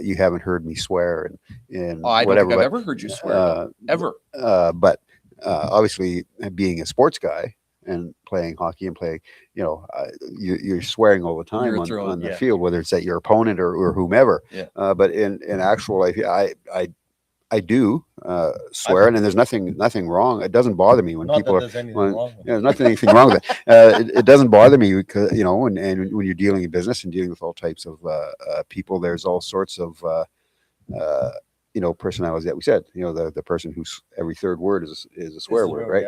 [SPEAKER 1] you haven't heard me swear and
[SPEAKER 3] I don't
[SPEAKER 1] whatever.
[SPEAKER 3] think I've
[SPEAKER 1] but,
[SPEAKER 3] ever heard you swear, though. Ever.
[SPEAKER 1] But obviously, being a sports guy and playing hockey and playing, you're swearing all the time
[SPEAKER 3] You're
[SPEAKER 1] on
[SPEAKER 3] throwing-
[SPEAKER 1] the
[SPEAKER 2] yeah.
[SPEAKER 1] field, whether it's at your opponent or whomever.
[SPEAKER 3] Yeah.
[SPEAKER 1] But in actual life, I do swear, and there's nothing wrong. It doesn't bother me when
[SPEAKER 2] Not
[SPEAKER 1] people
[SPEAKER 2] that
[SPEAKER 1] are.
[SPEAKER 2] there's anything
[SPEAKER 1] When,
[SPEAKER 2] wrong with
[SPEAKER 1] there's anything wrong with it. It doesn't bother me because and when you're dealing in business and dealing with all types of people, there's all sorts of personalities that we said. The person who's every third word is a swear word, right?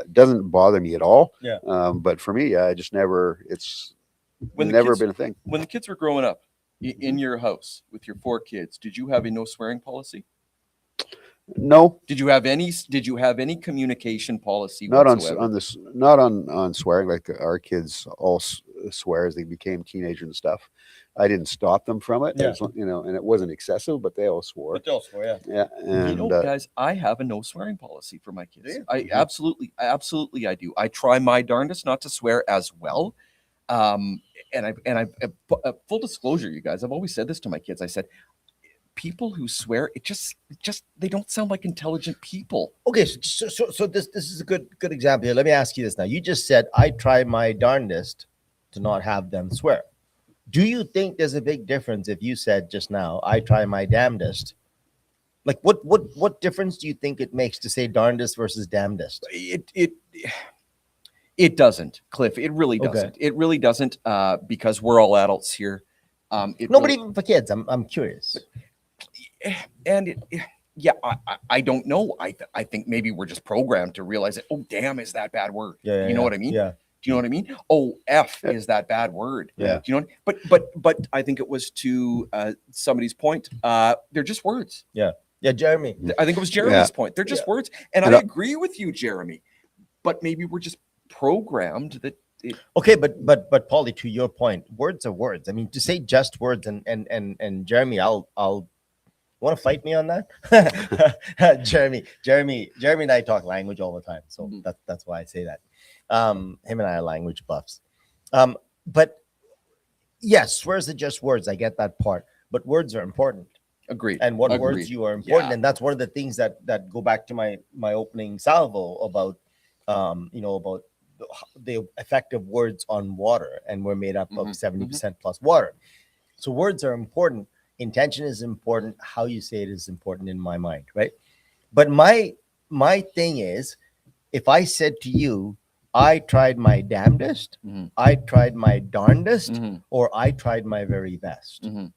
[SPEAKER 1] It doesn't bother me at all.
[SPEAKER 2] Yeah.
[SPEAKER 1] But for me, I just never. It's
[SPEAKER 3] When the
[SPEAKER 1] never
[SPEAKER 3] kids-
[SPEAKER 1] been a thing.
[SPEAKER 3] When the kids were growing up in your house with your 4 kids, did you have a no swearing policy?
[SPEAKER 1] No,
[SPEAKER 3] Did you have any communication policy
[SPEAKER 1] not
[SPEAKER 3] whatsoever?
[SPEAKER 1] on this. Not on swearing. Like our kids all swear as they became teenagers and stuff. I didn't stop them from it.
[SPEAKER 2] Yeah.
[SPEAKER 1] And it wasn't excessive, but they all swore.
[SPEAKER 2] But they'll swear,
[SPEAKER 1] Yeah, and
[SPEAKER 3] Guys, I have a no swearing policy for my kids.
[SPEAKER 2] Do you?
[SPEAKER 3] I
[SPEAKER 1] Mhm.
[SPEAKER 3] absolutely I do. I try my darndest not to swear as well. And I full disclosure, you guys, I've always said this to my kids. I said, people who swear, it just they don't sound like intelligent people.
[SPEAKER 2] Okay, so this is a good example here. Let me ask you this now. You just said I try my darndest to not have them swear. Do you think there's a big difference if you said just now I try my damnedest? Like what difference do you think it makes to say darndest versus damnedest?
[SPEAKER 3] It doesn't, Cliff. It really
[SPEAKER 2] Okay.
[SPEAKER 3] doesn't. It really doesn't, because we're all adults here.
[SPEAKER 2] Nobody
[SPEAKER 3] really-
[SPEAKER 2] even for kids. I'm curious.
[SPEAKER 3] and I don't know. I think maybe we're just programmed to realize that. Oh, damn, is that bad word?
[SPEAKER 2] Yeah,
[SPEAKER 3] You know what I mean?
[SPEAKER 2] Yeah.
[SPEAKER 3] Do you know what I mean? Oh, F
[SPEAKER 1] Yeah.
[SPEAKER 3] is that bad word?
[SPEAKER 1] Yeah.
[SPEAKER 3] Do you know? But I think it was to somebody's point. They're just words.
[SPEAKER 2] Yeah, Jeremy.
[SPEAKER 3] I think it was Jeremy's
[SPEAKER 1] Yeah.
[SPEAKER 3] point. They're just
[SPEAKER 2] Yeah.
[SPEAKER 3] words, and
[SPEAKER 1] And
[SPEAKER 3] I agree with you, Jeremy. But maybe we're just programmed that.
[SPEAKER 2] Okay, but Podlie, to your point, words are words. I mean, to say just words and Jeremy, I'll want to fight me on that? Jeremy and I talk language all the time, so
[SPEAKER 3] Mhm.
[SPEAKER 2] that's why I say that. Him and I are language buffs. But yes, swears are just words. I get that part, but words are important,
[SPEAKER 3] Agreed.
[SPEAKER 2] and what
[SPEAKER 3] Agreed.
[SPEAKER 2] words you are important,
[SPEAKER 3] Yeah.
[SPEAKER 2] and that's one of the things that go back to my opening salvo about about the effect of words on water, and we're made up of
[SPEAKER 3] Mhm,
[SPEAKER 2] 70% plus water. So words are important. Intention is important. How you say it is important in my mind, right? But my thing is, if I said to you, I tried my damnedest,
[SPEAKER 3] Mhm.
[SPEAKER 2] I tried my darndest,
[SPEAKER 3] Mhm.
[SPEAKER 2] or I tried my very best,
[SPEAKER 3] Mhm.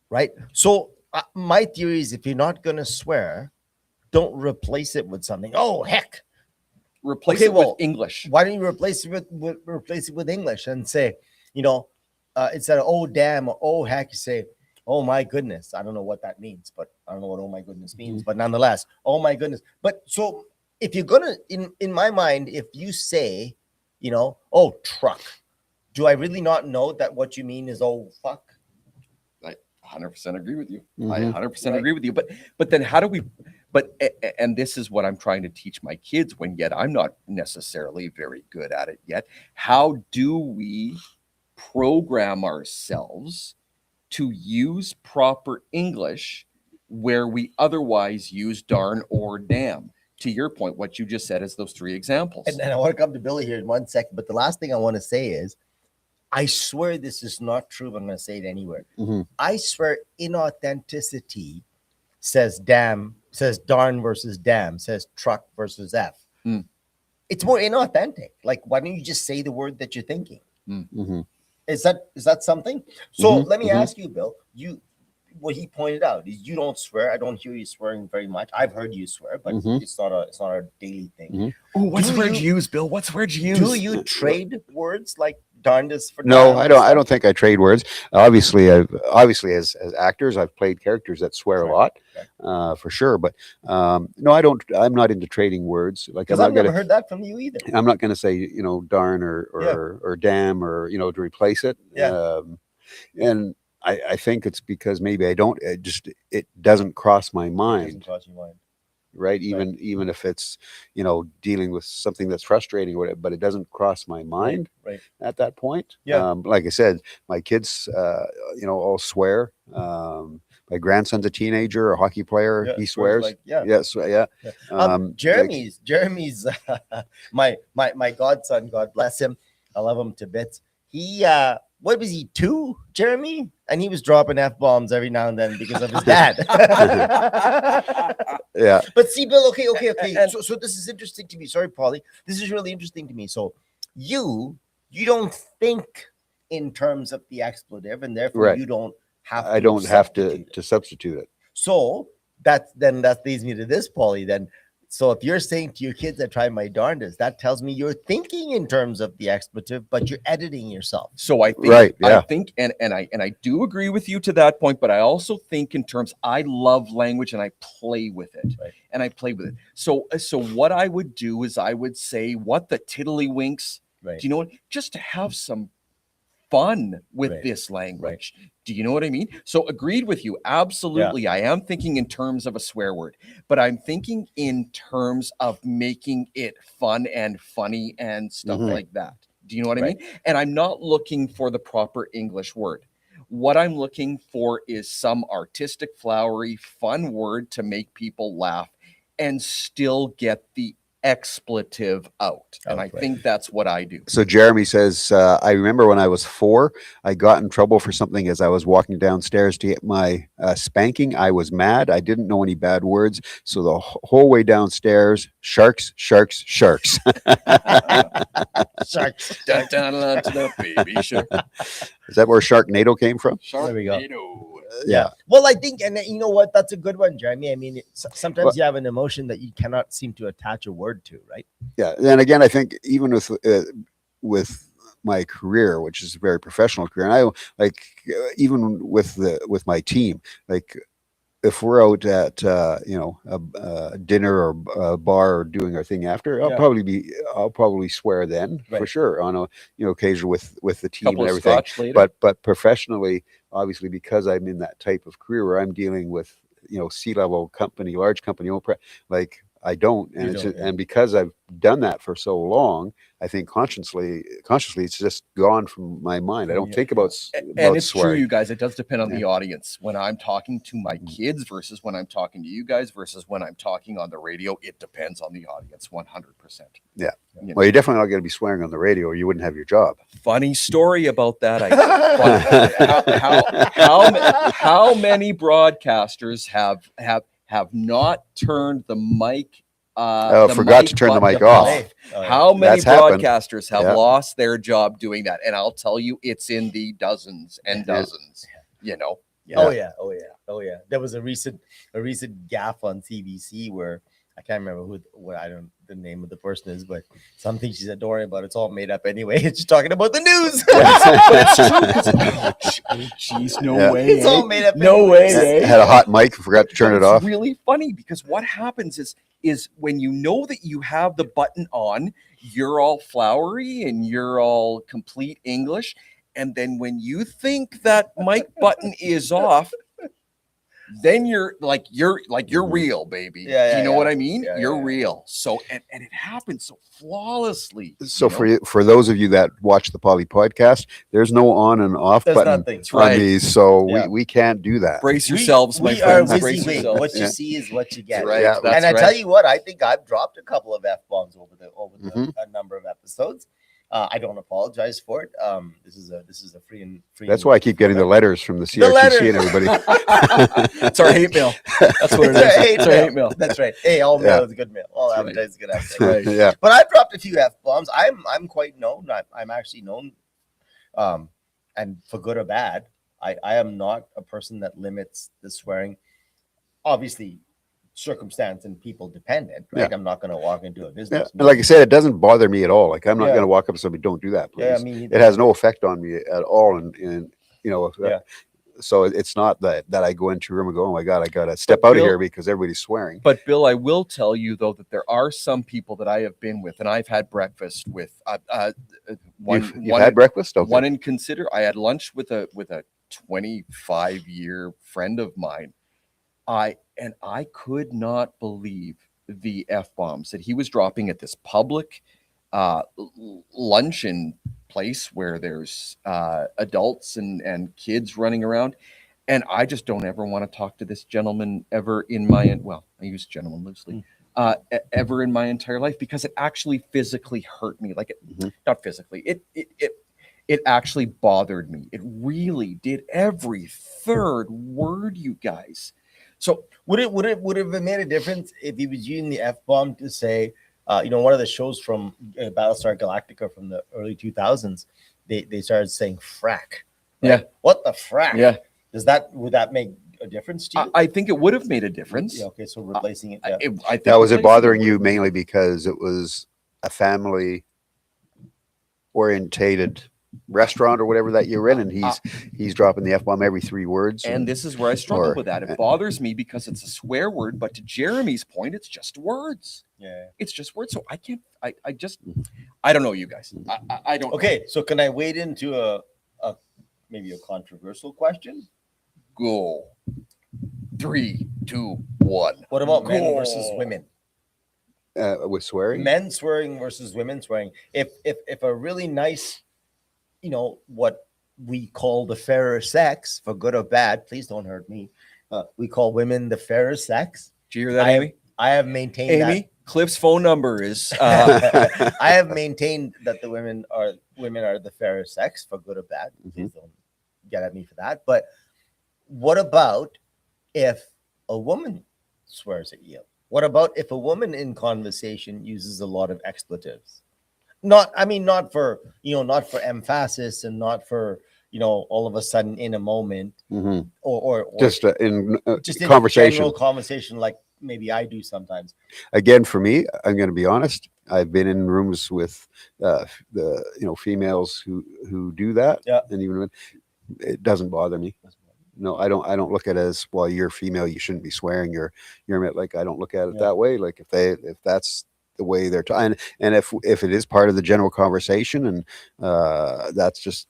[SPEAKER 2] right? So my theory is, if you're not going to swear, don't replace it with something. Oh, heck.
[SPEAKER 3] Replace
[SPEAKER 2] Okay,
[SPEAKER 3] it with
[SPEAKER 2] well,
[SPEAKER 3] English.
[SPEAKER 2] why don't you replace it with English and say, you know, instead of oh damn or oh heck, you say oh my goodness. I don't know what that means, but I don't know what oh my goodness means, but nonetheless, oh my goodness. But so if you're gonna, in my mind, if you say, you know, oh truck, do I really not know that what you mean is oh fuck?
[SPEAKER 3] I 100% agree with you. I
[SPEAKER 1] Mhm.
[SPEAKER 3] 100%
[SPEAKER 2] Right.
[SPEAKER 3] agree with you. But then how do we? And this is what I'm trying to teach my kids. When yet I'm not necessarily very good at it yet. How do we program ourselves to use proper English where we otherwise use darn or damn? To your point, what you just said is those three examples.
[SPEAKER 2] And I want to come to Billy here in 1 second, but the last thing I want to say is, I swear this is not true, but I'm going to say it anywhere.
[SPEAKER 1] Mhm.
[SPEAKER 2] I swear inauthenticity says damn, says darn versus damn, says truck versus F.
[SPEAKER 3] Mm.
[SPEAKER 2] It's more inauthentic. Like, why don't you just say the word that you're thinking?
[SPEAKER 1] Mhm.
[SPEAKER 2] Is that something? So
[SPEAKER 1] Mhm.
[SPEAKER 2] let me
[SPEAKER 1] Mhm.
[SPEAKER 2] ask you, Bill. What he pointed out is you don't swear. I don't hear you swearing very much. I've heard you swear, but
[SPEAKER 1] Mhm.
[SPEAKER 2] it's not a daily thing.
[SPEAKER 1] Mhm.
[SPEAKER 3] Oh, what's
[SPEAKER 2] Do
[SPEAKER 3] the word
[SPEAKER 2] you-
[SPEAKER 3] you use, Bill? What's the word you use?
[SPEAKER 2] Do you trade words like darndest for
[SPEAKER 1] No,
[SPEAKER 2] damn
[SPEAKER 1] I
[SPEAKER 2] and
[SPEAKER 1] don't. I
[SPEAKER 2] stuff?
[SPEAKER 1] don't think I trade words. Obviously, as actors, I've played characters that swear a lot, for sure. But no, I don't. I'm not into trading words. Like
[SPEAKER 2] Because I've never heard that from you either.
[SPEAKER 1] I'm not gonna say darn
[SPEAKER 2] Yeah.
[SPEAKER 1] or damn or to replace it.
[SPEAKER 2] Yeah.
[SPEAKER 1] And I think it's because maybe I don't. It doesn't cross my
[SPEAKER 2] It
[SPEAKER 1] mind.
[SPEAKER 2] doesn't cross your mind.
[SPEAKER 1] Right, even if it's dealing with something that's frustrating or whatever, but it doesn't cross my mind
[SPEAKER 2] Right.
[SPEAKER 1] at that point.
[SPEAKER 2] Yeah.
[SPEAKER 1] Like I said, my kids all swear. My grandson's a teenager, a hockey player.
[SPEAKER 2] Yeah,
[SPEAKER 1] He
[SPEAKER 2] swears
[SPEAKER 1] swears.
[SPEAKER 2] like- yeah.
[SPEAKER 1] Yes, yeah.
[SPEAKER 2] Yeah.
[SPEAKER 1] Like,
[SPEAKER 2] Jeremy's my godson, God bless him. I love him to bits. He what was he, 2, Jeremy? And he was dropping F-bombs every now and then because of his dad.
[SPEAKER 1] yeah.
[SPEAKER 2] But see, Bill, okay.
[SPEAKER 3] And-
[SPEAKER 2] So this is interesting to me. Sorry, Polly. This is really interesting to me. So you don't think in terms of the expletive, and therefore
[SPEAKER 1] Right.
[SPEAKER 2] you don't have to
[SPEAKER 1] I don't have
[SPEAKER 2] substitute it.
[SPEAKER 1] to substitute it.
[SPEAKER 2] So that leads me to this, Paulie. Then, so if you're saying to your kids, "I tried my darndest," that tells me you're thinking in terms of the expletive, but you're editing yourself.
[SPEAKER 3] So I think,
[SPEAKER 1] Right, yeah.
[SPEAKER 3] I think, and I do agree with you to that point, but I also think in terms, I love language and I play with it,
[SPEAKER 2] Right.
[SPEAKER 3] and I play with it. So what I would do is I would say, "What the tiddlywinks?"
[SPEAKER 2] Right.
[SPEAKER 3] Do you know what? Just to have some fun with
[SPEAKER 2] Right.
[SPEAKER 3] this language. Do you know what I mean? So agreed with you. Absolutely. I am thinking in terms of a swear word, but I'm thinking in terms of making it fun and funny and stuff
[SPEAKER 1] Mhm.
[SPEAKER 3] like that. Do you know what I
[SPEAKER 2] Right.
[SPEAKER 3] mean? And I'm not looking for the proper English word. What I'm looking for is some artistic, flowery, fun word to make people laugh and still get the expletive out. And I
[SPEAKER 2] Right.
[SPEAKER 3] think that's what I do.
[SPEAKER 1] So Jeremy says, I remember when I was 4, I got in trouble for something as I was walking downstairs to get my spanking. I was mad. I didn't know any bad words. So the whole way downstairs, sharks, sharks, sharks.
[SPEAKER 2] Sharks.
[SPEAKER 3] Dun, dun, dun, dun, dun, baby shark.
[SPEAKER 1] Is that where Sharknado came from?
[SPEAKER 2] There we go.
[SPEAKER 3] Sharknado.
[SPEAKER 2] Yeah. Well, I think, and you know what? That's a good one, Jeremy. I mean, sometimes
[SPEAKER 1] Well-
[SPEAKER 2] you have an emotion that you cannot seem to attach a word to, right?
[SPEAKER 1] Yeah. And again, I think even with my career, which is a very professional career, and I like even with my team, like if we're out at a dinner or a bar or doing our thing after, I'll probably swear then for
[SPEAKER 2] Right.
[SPEAKER 1] sure on a occasion with the team
[SPEAKER 3] Couple
[SPEAKER 1] and
[SPEAKER 3] of
[SPEAKER 1] everything.
[SPEAKER 3] scotch later.
[SPEAKER 1] But professionally, obviously, because I'm in that type of career where I'm dealing with C-level company, large company, like I don't, and
[SPEAKER 2] You don't, yeah.
[SPEAKER 1] and because I've done that for so long, I think consciously, it's just gone from my mind. I don't think about
[SPEAKER 3] And it's true,
[SPEAKER 1] swearing.
[SPEAKER 3] you guys. It does depend on
[SPEAKER 1] Yeah.
[SPEAKER 3] the audience. When I'm talking to my kids versus when I'm talking to you guys versus when I'm talking on the radio, it depends on the audience 100%.
[SPEAKER 1] Yeah.
[SPEAKER 3] You know?
[SPEAKER 1] Well, you're definitely not going to be swearing on the radio, or you wouldn't have your job.
[SPEAKER 3] Funny story about that. How many broadcasters have not turned the mic?
[SPEAKER 1] Forgot to turn the mic off.
[SPEAKER 2] Oh, yeah.
[SPEAKER 3] How many
[SPEAKER 1] That's happened.
[SPEAKER 3] broadcasters have
[SPEAKER 1] Yeah.
[SPEAKER 3] lost their job doing that? And I'll tell you, it's in the dozens and dozens. You know.
[SPEAKER 2] Yeah. Oh yeah, oh yeah. There was a recent gaffe on CBC where I can't remember the name of the person is, but something she said, "Don't worry about it, it's all made up anyway." She's talking about the news.
[SPEAKER 3] Jeez, no
[SPEAKER 1] Yeah.
[SPEAKER 3] way.
[SPEAKER 2] It's all made up.
[SPEAKER 3] No
[SPEAKER 2] anyway.
[SPEAKER 3] way.
[SPEAKER 1] Had a hot mic and forgot to turn it off.
[SPEAKER 3] It's really funny because what happens is when you know that you have the button on, you're all flowery and you're all complete English. And then when you think that mic button is off, then you're real, baby.
[SPEAKER 2] Yeah,
[SPEAKER 3] Do you know
[SPEAKER 2] yeah.
[SPEAKER 3] what I mean?
[SPEAKER 2] Yeah,
[SPEAKER 3] you're
[SPEAKER 2] yeah.
[SPEAKER 3] real. So and it happens so flawlessly.
[SPEAKER 1] So for those of you that watch the Podlie podcast, there's no on and off
[SPEAKER 2] There's
[SPEAKER 1] button
[SPEAKER 2] nothing.
[SPEAKER 3] That's
[SPEAKER 1] on
[SPEAKER 3] right.
[SPEAKER 1] these, so
[SPEAKER 2] Yeah.
[SPEAKER 1] we can't do that.
[SPEAKER 3] Brace yourselves, my
[SPEAKER 2] we are
[SPEAKER 3] friends. Brace
[SPEAKER 2] WYSIWYG.
[SPEAKER 3] yourselves.
[SPEAKER 2] What you
[SPEAKER 1] Yeah.
[SPEAKER 2] see is what you get.
[SPEAKER 3] That's right.
[SPEAKER 1] Yeah.
[SPEAKER 3] That's
[SPEAKER 2] And I
[SPEAKER 3] right.
[SPEAKER 2] tell you what, I think I've dropped a couple of F-bombs over the
[SPEAKER 1] Mhm.
[SPEAKER 2] a number of episodes. I don't apologize for it. This is a free and
[SPEAKER 1] That's why I keep getting the letters from the
[SPEAKER 2] The letters.
[SPEAKER 1] CRTC and everybody.
[SPEAKER 3] It's our hate mail. That's what it
[SPEAKER 2] It's our
[SPEAKER 3] is.
[SPEAKER 2] hate
[SPEAKER 3] It's our hate mail.
[SPEAKER 2] That's right. Hey, all
[SPEAKER 1] Yeah.
[SPEAKER 2] mail is good mail. All
[SPEAKER 3] That's right.
[SPEAKER 2] advertising is good advertising.
[SPEAKER 3] Right.
[SPEAKER 1] Yeah.
[SPEAKER 2] But I've dropped a few F-bombs. I'm quite known. I'm actually known, and for good or bad. I am not a person that limits the swearing. Obviously, circumstance and people dependent, right?
[SPEAKER 1] Yeah.
[SPEAKER 2] I'm not going to walk into a
[SPEAKER 1] Yeah.
[SPEAKER 2] business.
[SPEAKER 1] And like I said, it doesn't bother me at all. Like I'm not
[SPEAKER 2] Yeah.
[SPEAKER 1] going to walk up to somebody, don't do that, please.
[SPEAKER 2] Yeah, I mean,
[SPEAKER 1] It has no effect on me at all. And you know,
[SPEAKER 2] Yeah.
[SPEAKER 1] so it's not that I go into a room and go, oh my God, I got to step out of
[SPEAKER 3] Bill-
[SPEAKER 1] here because everybody's swearing.
[SPEAKER 3] But Bill, I will tell you though that there are some people that I have been with, and I've had breakfast with.
[SPEAKER 1] You've had breakfast? Okay.
[SPEAKER 3] One in consider. I had lunch with a 25-year friend of mine. I could not believe the F-bombs that he was dropping at this public luncheon place where there's adults and kids running around. And I just don't ever want to talk to this gentleman ever in my, well, I use gentleman loosely, ever in my entire life, because it actually physically hurt me. Like, not physically, it actually bothered me. It really did. Every third word, you guys. So
[SPEAKER 2] would it have made a difference if he was using the F-bomb to say, one of the shows from Battlestar Galactica from the early 2000s, they started saying frack. Right?
[SPEAKER 3] Yeah.
[SPEAKER 2] What the frack?
[SPEAKER 3] Yeah.
[SPEAKER 2] Would that make a difference to you?
[SPEAKER 3] I think it would have made a difference.
[SPEAKER 2] Yeah, okay, so replacing it. Yeah.
[SPEAKER 3] I think
[SPEAKER 1] Now, was it
[SPEAKER 3] replacing
[SPEAKER 1] bothering
[SPEAKER 3] would
[SPEAKER 1] you
[SPEAKER 3] have-
[SPEAKER 1] mainly because it was a family orientated restaurant or whatever that you're in, and he's dropping the F-bomb every 3 words?
[SPEAKER 3] And this is where I struggle
[SPEAKER 1] or-
[SPEAKER 3] with that. It bothers me because it's a swear word, but to Jeremy's point, it's just words.
[SPEAKER 2] Yeah.
[SPEAKER 3] It's just words. So I can't. I don't know, you guys. I don't.
[SPEAKER 2] Okay, so can I wade into a maybe a controversial question?
[SPEAKER 3] Go. 3, 2, 1.
[SPEAKER 2] What about men
[SPEAKER 3] Go.
[SPEAKER 2] versus women?
[SPEAKER 1] With swearing?
[SPEAKER 2] Men swearing versus women swearing. If a really nice, what we call the fairer sex, for good or bad, please don't hurt me. We call women the fairer sex.
[SPEAKER 3] Did you hear that, Amy?
[SPEAKER 2] I have maintained
[SPEAKER 3] Amy, Cliff's phone number is.
[SPEAKER 2] that. I have maintained that the women are the fairer sex, for good or bad. Please don't get at me for that. But what about if a woman swears at you? What about if a woman in conversation uses a lot of expletives? Not for emphasis and not for all of a sudden in a moment or
[SPEAKER 1] Just in
[SPEAKER 2] just in
[SPEAKER 1] conversation.
[SPEAKER 2] general conversation, like maybe I do sometimes.
[SPEAKER 1] Again, for me, I'm going to be honest. I've been in rooms with the females who do that,
[SPEAKER 2] Yeah.
[SPEAKER 1] and even when it doesn't bother me. No, I don't look at it as, well, you're female, you shouldn't be swearing. You're like, I don't look at it
[SPEAKER 2] Yeah.
[SPEAKER 1] that way. Like if that's the way they're talking, and if it is part of the general conversation, and that's just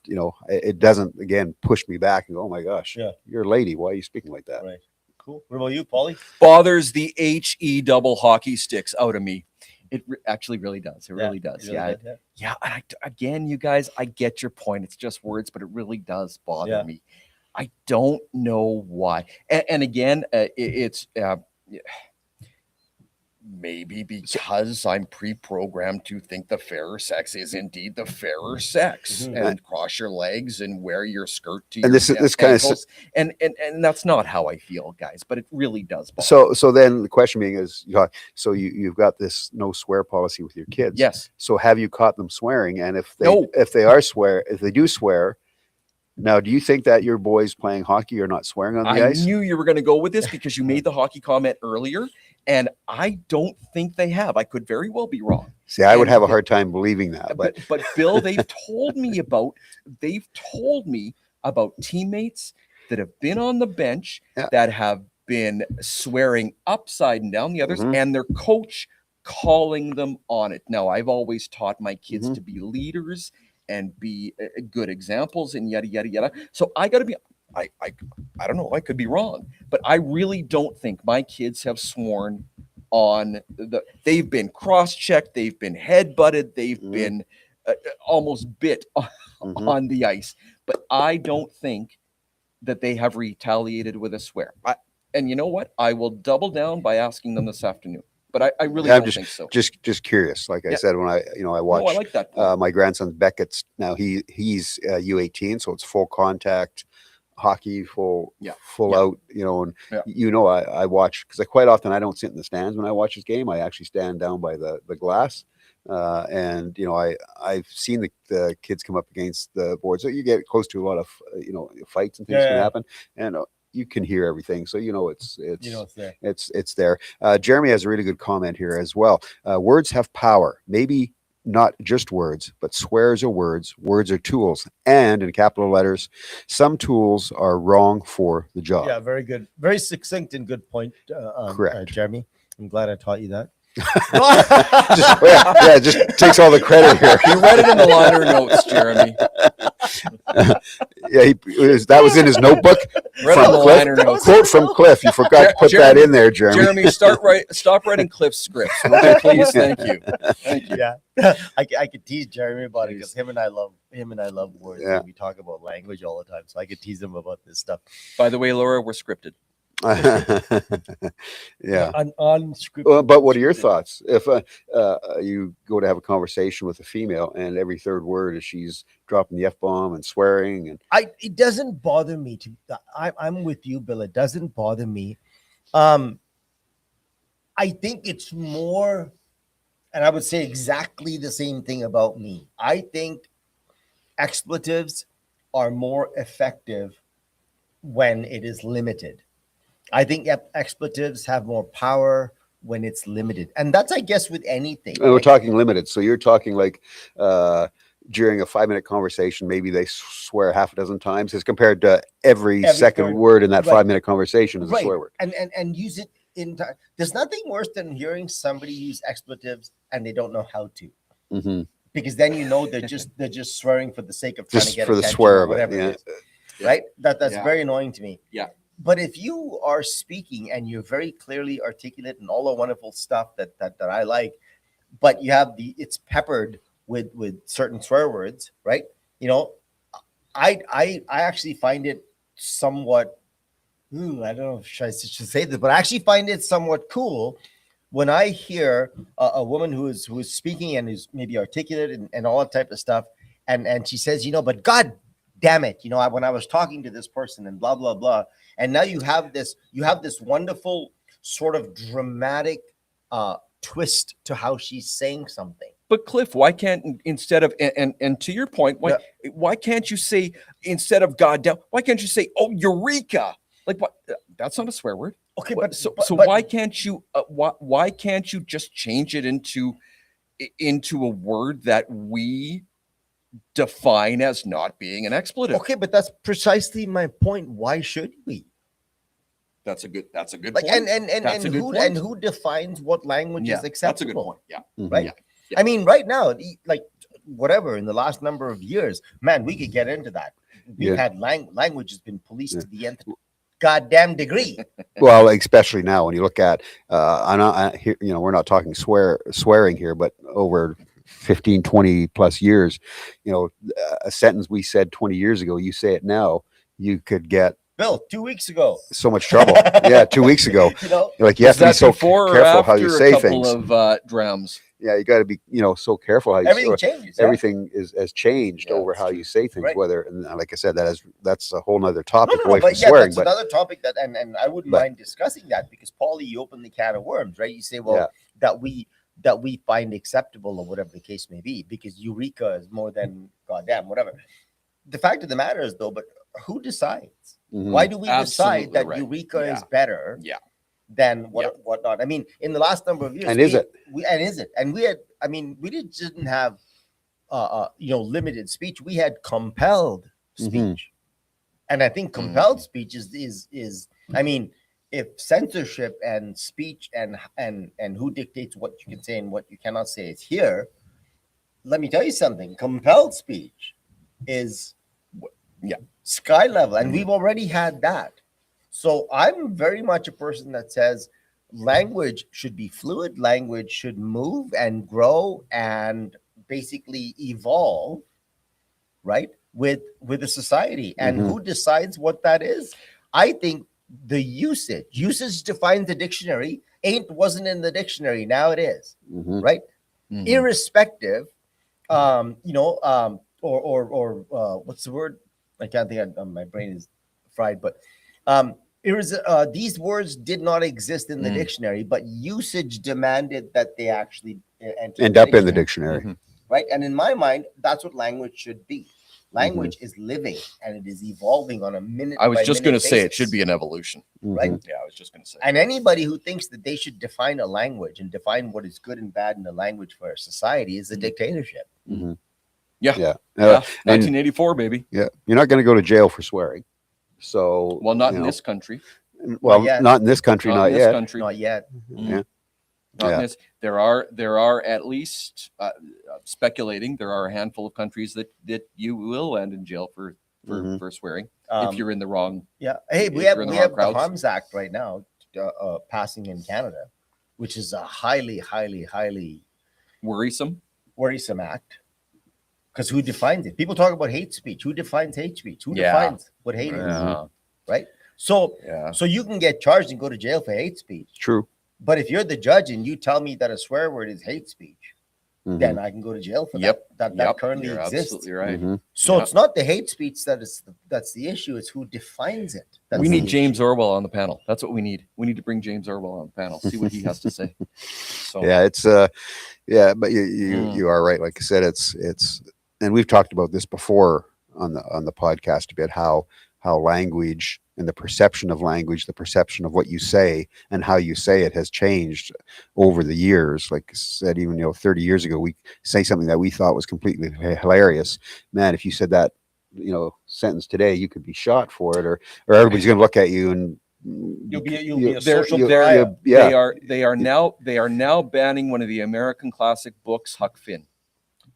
[SPEAKER 1] it doesn't again push me back and go, oh my gosh,
[SPEAKER 2] Yeah.
[SPEAKER 1] you're a lady, why are you speaking like that?
[SPEAKER 2] Right. Cool. What about you, Paulie?
[SPEAKER 3] Bothers the HE double hockey sticks out of me. Actually really does. It really does.
[SPEAKER 2] Really
[SPEAKER 3] Yeah.
[SPEAKER 2] good,
[SPEAKER 3] Yeah. And again, you guys, I get your point. It's just words, but it really does bother me. I don't know why. And again, it's maybe because I'm pre-programmed to think the fairer sex is indeed the fairer sex, and cross your legs and wear your skirt to your
[SPEAKER 1] this kind of
[SPEAKER 3] ankles. And that's not how I feel, guys, but it really does bother.
[SPEAKER 1] So then the question being is, so you've got this no swear policy with your kids.
[SPEAKER 3] Yes.
[SPEAKER 1] So have you caught them swearing? And if they do swear, now do you think that your boys playing hockey are not swearing on the ice?
[SPEAKER 3] I knew you were going to go with this because you made the hockey comment earlier, and I don't think they have. I could very well be wrong.
[SPEAKER 1] See, I would have a hard time believing that.
[SPEAKER 3] But Bill, they've told me about teammates that have been on the bench that have been swearing upside and down the others, and their coach calling them on it. Now, I've always taught my kids to be leaders and be good examples and yada, yada, yada. So I got to be, I don't know, I could be wrong, but I really don't think my kids have sworn on they've been cross-checked, they've been head-butted, they've been almost bit on the ice, but I don't think that they have retaliated with a swear. And you know what? I will double down by asking them this afternoon. But I really don't think so.
[SPEAKER 1] Just curious. Like I said, when I watched
[SPEAKER 3] I like that
[SPEAKER 1] my grandson Beckett's now he's U18, so it's full contact hockey, full out, and I watch because quite often I don't sit in the stands when I watch this game. I actually stand down by the glass. And I've seen the kids come up against the boards. So you get close to a lot of fights and things can happen. And you can hear everything, so it's there. Jeremy has a really good comment here as well. Words have power. Maybe not just words, but swears are words. Words are tools, and in capital letters, some tools are wrong for the job.
[SPEAKER 2] Yeah, very good, very succinct and good point.
[SPEAKER 1] Correct,
[SPEAKER 2] Jeremy. I'm glad I taught you that.
[SPEAKER 1] Just takes all the credit here.
[SPEAKER 3] You read it in the liner notes, Jeremy.
[SPEAKER 1] That was in his notebook. Quote from Cliff. You forgot to put that in there, Jeremy.
[SPEAKER 3] Jeremy, stop writing Cliff's scripts, please. Thank you.
[SPEAKER 2] Yeah, I could tease Jeremy about it because him and I love words. Yeah. We talk about language all the time, so I could tease him about this stuff.
[SPEAKER 3] By the way, Laura, we're scripted.
[SPEAKER 2] Unscripted.
[SPEAKER 1] But what are your thoughts if you go to have a conversation with a female and every third word is she's dropping the F-bomb and swearing? And
[SPEAKER 2] it doesn't bother me I'm with you, Bill. It doesn't bother me. I think it's more, and I would say exactly the same thing about me. I think expletives are more effective when it is limited. I think expletives have more power when it's limited. And that's, I guess, with anything.
[SPEAKER 1] And we're talking limited. So you're talking like during a 5-minute conversation, maybe they swear half a dozen times as compared to every second word in that 5-minute conversation is a swear word.
[SPEAKER 2] And use it in time. There's nothing worse than hearing somebody use expletives and they don't know how to. Because then they're just swearing for the sake of trying to get
[SPEAKER 1] for the
[SPEAKER 2] attention
[SPEAKER 1] swear
[SPEAKER 2] or
[SPEAKER 1] of
[SPEAKER 2] whatever it is. Right? That's very annoying to me.
[SPEAKER 3] Yeah.
[SPEAKER 2] But if you are speaking and you're very clearly articulate and all the wonderful stuff that I like, but you have it's peppered with certain swear words, right? I actually find it somewhat, I don't know if I should say this, but I actually find it somewhat cool when I hear a woman who is speaking and is maybe articulate and all that type of stuff, and she says, but God damn it, when I was talking to this person and blah blah blah. And now you have this wonderful sort of dramatic twist to how she's saying something.
[SPEAKER 3] But Cliff, why can't instead of and to your point, why can't you say instead of goddamn? Why can't you say eureka? Like what? That's not a swear word.
[SPEAKER 2] Okay,
[SPEAKER 3] but why can't you? Why can't you just change it into a word that we define as not being an expletive?
[SPEAKER 2] Okay, but that's precisely my point. Why should we?
[SPEAKER 3] That's a good point.
[SPEAKER 2] And who defines what language is acceptable?
[SPEAKER 3] That's a good point. Yeah.
[SPEAKER 2] Right. Yeah. I mean, right now, like whatever in the last number of years, man, we could get into that. We've had language has been policed to the nth goddamn degree.
[SPEAKER 1] Well, especially now when you look at, we're not talking swearing here, but over 15, 20 plus years, a sentence we said 20 years ago, you say it now, you could get
[SPEAKER 2] Bill, 2 weeks ago.
[SPEAKER 1] so much trouble. Yeah, 2 weeks ago.
[SPEAKER 2] You
[SPEAKER 1] Like, you
[SPEAKER 3] Was
[SPEAKER 1] have to be
[SPEAKER 3] that
[SPEAKER 1] so
[SPEAKER 3] before or
[SPEAKER 1] careful how you
[SPEAKER 3] after
[SPEAKER 1] say
[SPEAKER 3] a couple
[SPEAKER 1] things.
[SPEAKER 3] of drams?
[SPEAKER 1] Yeah, you got to be, so careful how you
[SPEAKER 2] everything
[SPEAKER 1] say.
[SPEAKER 2] changes. Yeah?
[SPEAKER 1] Everything has changed
[SPEAKER 3] Yeah,
[SPEAKER 1] over
[SPEAKER 3] that's
[SPEAKER 1] how
[SPEAKER 3] true.
[SPEAKER 1] you say things.
[SPEAKER 2] Right.
[SPEAKER 1] Whether, and like I said, that's a whole nother
[SPEAKER 2] No,
[SPEAKER 1] topic away from
[SPEAKER 2] but yeah,
[SPEAKER 1] swearing.
[SPEAKER 2] that's
[SPEAKER 1] But
[SPEAKER 2] another topic that, and I wouldn't
[SPEAKER 1] but-
[SPEAKER 2] mind discussing that, because Paulie, you open the can of worms, right? You say, well,
[SPEAKER 1] Yeah.
[SPEAKER 2] that we find acceptable, or whatever the case may be, because Eureka is more than goddamn, whatever. The fact of the matter is, though, but who decides?
[SPEAKER 1] Mhm.
[SPEAKER 2] Why do we decide
[SPEAKER 3] Absolutely
[SPEAKER 2] that
[SPEAKER 3] right.
[SPEAKER 2] Eureka
[SPEAKER 3] Yeah.
[SPEAKER 2] is better
[SPEAKER 3] Yeah.
[SPEAKER 2] than whatnot? I mean, in the last number of years,
[SPEAKER 1] And is it?
[SPEAKER 2] we didn't have limited speech. We had compelled speech.
[SPEAKER 1] Mhm.
[SPEAKER 2] And I think compelled speech is I mean, if censorship and speech and who dictates what you can say and what you cannot say is here, let me tell you something. Compelled speech is sky level, and we've already had that. So I'm very much a person that says language should be fluid, language should move and grow and basically evolve, right? With a society. And who decides what that is? I think the usage defines the dictionary. Wasn't in the dictionary, now it is.
[SPEAKER 1] Mhm.
[SPEAKER 2] Right?
[SPEAKER 3] Mhm.
[SPEAKER 2] Irrespective, or what's the word? I can't think my brain is fried, but these words did not exist in the dictionary, but usage demanded that they actually
[SPEAKER 1] End up in the dictionary.
[SPEAKER 3] Mhm.
[SPEAKER 2] right? And in my mind, that's what language should be. Language is living, and it is evolving on a minute.
[SPEAKER 3] I was
[SPEAKER 2] by
[SPEAKER 3] just going to
[SPEAKER 2] minute
[SPEAKER 3] say it
[SPEAKER 2] basis,
[SPEAKER 3] should be an evolution.
[SPEAKER 2] right.
[SPEAKER 1] Mhm.
[SPEAKER 3] Yeah, I was just going to say.
[SPEAKER 2] And anybody who thinks that they should define a language and define what is good and bad in a language for a society is a dictatorship.
[SPEAKER 1] Mhm.
[SPEAKER 3] Yeah.
[SPEAKER 1] Yeah.
[SPEAKER 3] Yeah,
[SPEAKER 1] And
[SPEAKER 3] 1984, baby.
[SPEAKER 1] yeah, you're not going to go to jail for swearing. So,
[SPEAKER 3] Well, not in this country.
[SPEAKER 1] Well,
[SPEAKER 2] yet.
[SPEAKER 1] not in this country, not
[SPEAKER 3] in this
[SPEAKER 1] yet.
[SPEAKER 3] country.
[SPEAKER 2] Not yet.
[SPEAKER 1] Yeah.
[SPEAKER 3] Not in
[SPEAKER 1] Yeah.
[SPEAKER 3] this. There are at least speculating. There are a handful of countries that you will land in jail for swearing if you're in the wrong.
[SPEAKER 2] Yeah. Hey,
[SPEAKER 3] if
[SPEAKER 2] we
[SPEAKER 3] you're
[SPEAKER 2] have
[SPEAKER 3] in the
[SPEAKER 2] we
[SPEAKER 3] wrong
[SPEAKER 2] have the
[SPEAKER 3] crowds.
[SPEAKER 2] Harms Act right now passing in Canada, which is a highly, highly, highly
[SPEAKER 3] Worrisome.
[SPEAKER 2] worrisome act. Because who defines it? People talk about hate speech. Who defines hate speech? Who
[SPEAKER 3] Yeah.
[SPEAKER 2] defines what hate is?
[SPEAKER 3] Yeah.
[SPEAKER 2] Right. So
[SPEAKER 3] Yeah.
[SPEAKER 2] so you can get charged and go to jail for hate speech.
[SPEAKER 1] True.
[SPEAKER 2] But if you're the judge and you tell me that a swear word is hate speech,
[SPEAKER 1] Mhm.
[SPEAKER 2] then I can go to jail for
[SPEAKER 3] Yep.
[SPEAKER 2] that currently
[SPEAKER 3] You're
[SPEAKER 2] exists.
[SPEAKER 3] absolutely right.
[SPEAKER 1] Mhm.
[SPEAKER 2] So
[SPEAKER 3] Yeah.
[SPEAKER 2] it's not the hate speech that's the issue. It's who defines it. That's
[SPEAKER 3] We
[SPEAKER 2] the
[SPEAKER 3] need
[SPEAKER 2] issue.
[SPEAKER 3] James Orwell on the panel. That's what we need. We need to bring James Orwell on the panel. See what he has to say. So
[SPEAKER 1] Yeah, it's but you are right. Like I said, it's and we've talked about this before on the podcast a bit, how language and the perception of language, the perception of what you say and how you say it has changed over the years. Like I said, even 30 years ago, we say something that we thought was completely hilarious. Man, if you said that sentence today, you could be shot for it, or everybody's going to look at you and
[SPEAKER 2] You'll be a
[SPEAKER 3] They're-
[SPEAKER 2] social
[SPEAKER 3] they're-
[SPEAKER 2] pariah.
[SPEAKER 1] yeah.
[SPEAKER 3] They are now banning one of the American classic books, Huck Finn,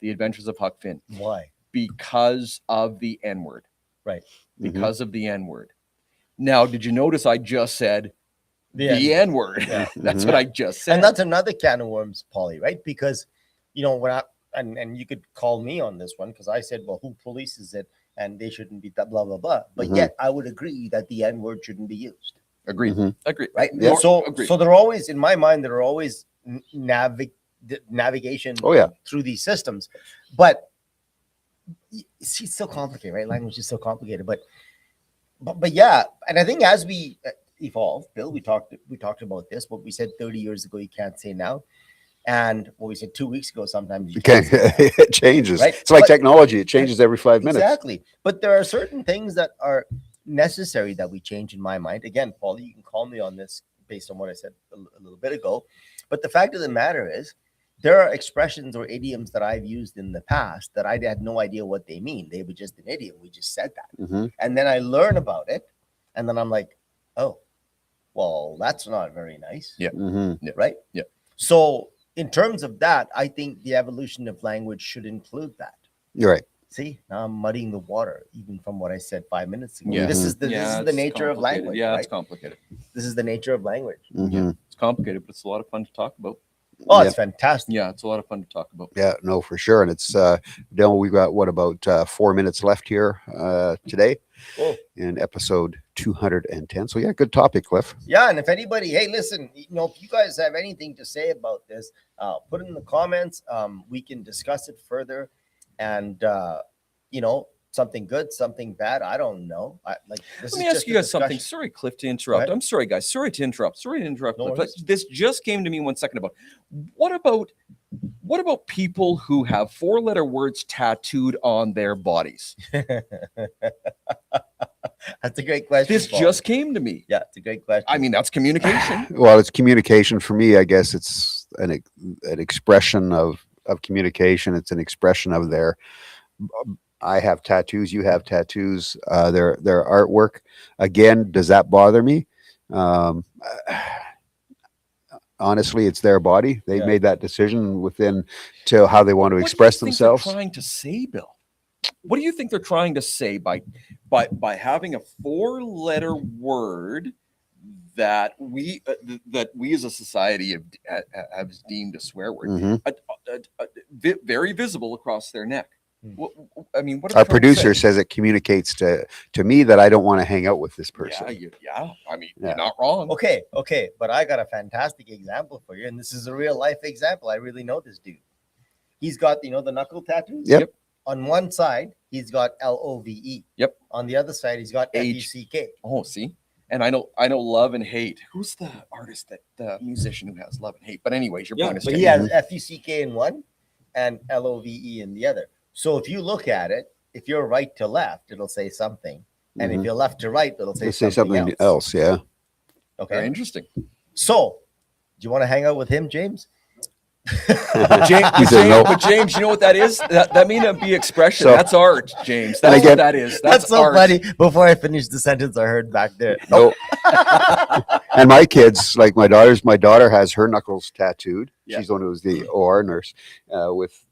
[SPEAKER 3] The Adventures of Huck Finn,
[SPEAKER 2] Why?
[SPEAKER 3] because of the N word.
[SPEAKER 2] Right.
[SPEAKER 3] Because of the N word. Now, did you notice I just said
[SPEAKER 2] The
[SPEAKER 3] the N word?
[SPEAKER 2] Yeah.
[SPEAKER 3] That's what I just said.
[SPEAKER 2] And that's another can of worms, Paulie, right? Because when and you could call me on this one, because I said, well, who polices it, and they shouldn't be that blah blah blah. But yet I would agree that the N word shouldn't be used.
[SPEAKER 3] Agreed.
[SPEAKER 1] Mhm.
[SPEAKER 3] Agreed.
[SPEAKER 2] Right.
[SPEAKER 1] Yeah.
[SPEAKER 2] So
[SPEAKER 3] Agreed.
[SPEAKER 2] so they're always, in my mind, there are always navigation
[SPEAKER 1] Oh, yeah.
[SPEAKER 2] through these systems. But it's so complicated, right? Language is so complicated. But yeah, and I think as we evolve, Bill, we talked about this. What we said 30 years ago, you can't say now. And what we said 2 weeks ago, sometimes you
[SPEAKER 1] Okay,
[SPEAKER 2] can't say now.
[SPEAKER 1] it changes.
[SPEAKER 2] Right?
[SPEAKER 1] It's like
[SPEAKER 2] But-
[SPEAKER 1] technology; it changes every 5 minutes.
[SPEAKER 2] Exactly. But there are certain things that are necessary that we change, in my mind. Again, Paulie, you can call me on this based on what I said a little bit ago. But the fact of the matter is, there are expressions or idioms that I've used in the past that I had no idea what they mean. They were just an idiom. We just said that.
[SPEAKER 1] Mhm.
[SPEAKER 2] And then I learn about it. And then I'm like, oh, well, that's not very nice.
[SPEAKER 3] Yeah.
[SPEAKER 1] Mhm.
[SPEAKER 2] Right?
[SPEAKER 3] Yeah.
[SPEAKER 2] So in terms of that, I think the evolution of language should include that.
[SPEAKER 1] You're right.
[SPEAKER 2] See, now I'm muddying the water, even from what I said 5 minutes ago.
[SPEAKER 3] Yeah.
[SPEAKER 2] This is the
[SPEAKER 3] it's
[SPEAKER 2] nature of
[SPEAKER 3] complicated.
[SPEAKER 2] language.
[SPEAKER 3] Yeah,
[SPEAKER 2] right?
[SPEAKER 3] it's complicated.
[SPEAKER 2] This is the nature of language.
[SPEAKER 1] Mhm.
[SPEAKER 3] It's complicated, but it's a lot of fun to talk about.
[SPEAKER 2] Oh,
[SPEAKER 1] Yep.
[SPEAKER 2] it's fantastic.
[SPEAKER 3] Yeah, it's a lot of fun to talk about.
[SPEAKER 1] Yeah, no, for sure. And it's Dylan, we've got what about 4 minutes left here today
[SPEAKER 2] Cool.
[SPEAKER 1] in episode 210. So yeah, good topic, Cliff.
[SPEAKER 2] Yeah, and if anybody, hey, listen, if you guys have anything to say about this, put it in the comments. We can discuss it further, and something good, something bad. I don't know. This
[SPEAKER 3] Let me ask you guys something. Sorry, Cliff, to interrupt. I'm sorry, guys. Sorry to interrupt.
[SPEAKER 2] No
[SPEAKER 3] Cliff. But
[SPEAKER 2] worries.
[SPEAKER 3] this just came to me 1 second about. What about people who have 4-letter words tattooed on their bodies?
[SPEAKER 2] That's a great question.
[SPEAKER 3] This
[SPEAKER 2] Paul.
[SPEAKER 3] just came to me.
[SPEAKER 2] Yeah, it's a great question.
[SPEAKER 3] I mean, that's communication.
[SPEAKER 1] Well, it's communication for me. I guess it's an expression of communication. It's an expression of their. I have tattoos. You have tattoos. Their artwork. Again, does that bother me? Honestly, it's their body. They made that decision within to how they want to express themselves.
[SPEAKER 3] What do you think they're trying to say, Bill? What do you think they're trying to say by having a 4-letter word that we as a society have deemed a swear word,
[SPEAKER 1] Mhm.
[SPEAKER 3] very visible across their neck? I mean, what
[SPEAKER 1] Our producer says it communicates to me that I don't want to hang out with this person.
[SPEAKER 3] Yeah. I mean, you're not wrong.
[SPEAKER 2] Okay, but I got a fantastic example for you, and this is a real life example. I really know this dude. He's got the knuckle tattoos.
[SPEAKER 1] Yep.
[SPEAKER 2] On one side, he's got LOVE.
[SPEAKER 3] Yep.
[SPEAKER 2] On the other side, he's got FUCK.
[SPEAKER 3] Oh, see, and I know Love and Hate. Who's the artist the musician who has Love and Hate? But anyways, your point is
[SPEAKER 2] but he has FUCK in one and LOVE in the other. So if you look at it, if you're right to left, it'll say something, and if you're left to right, it'll say something
[SPEAKER 1] else. Yeah.
[SPEAKER 2] Okay.
[SPEAKER 3] Very interesting.
[SPEAKER 2] So, do you want to hang out with him, James?
[SPEAKER 3] James, you know what that is? That may not be expression. That's art, James. That's what that is.
[SPEAKER 2] That's so
[SPEAKER 3] art.
[SPEAKER 2] funny. Before I finished the sentence, I heard back there.
[SPEAKER 1] No. And my kids, like my daughter has her knuckles tattooed.
[SPEAKER 3] Yeah.
[SPEAKER 1] She's the one who was the OR nurse with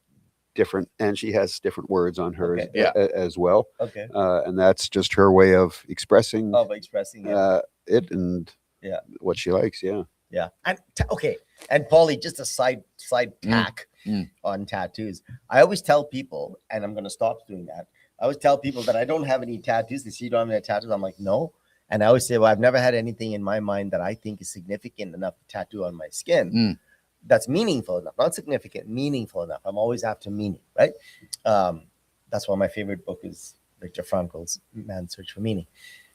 [SPEAKER 1] different, and she has different words on hers as well.
[SPEAKER 2] Okay.
[SPEAKER 1] And that's just her way of expressing it and what she likes. Yeah.
[SPEAKER 2] Yeah. And and Paulie, just a side tack on tattoos. I always tell people, and I'm going to stop doing that. I always tell people that I don't have any tattoos. They say, you don't have any tattoos. I'm like, no. And I always say, well, I've never had anything in my mind that I think is significant enough to tattoo on my skin. That's meaningful enough, not significant, meaningful enough. I'm always after meaning, right? That's why my favorite book is Viktor Frankl's Man's Search for Meaning.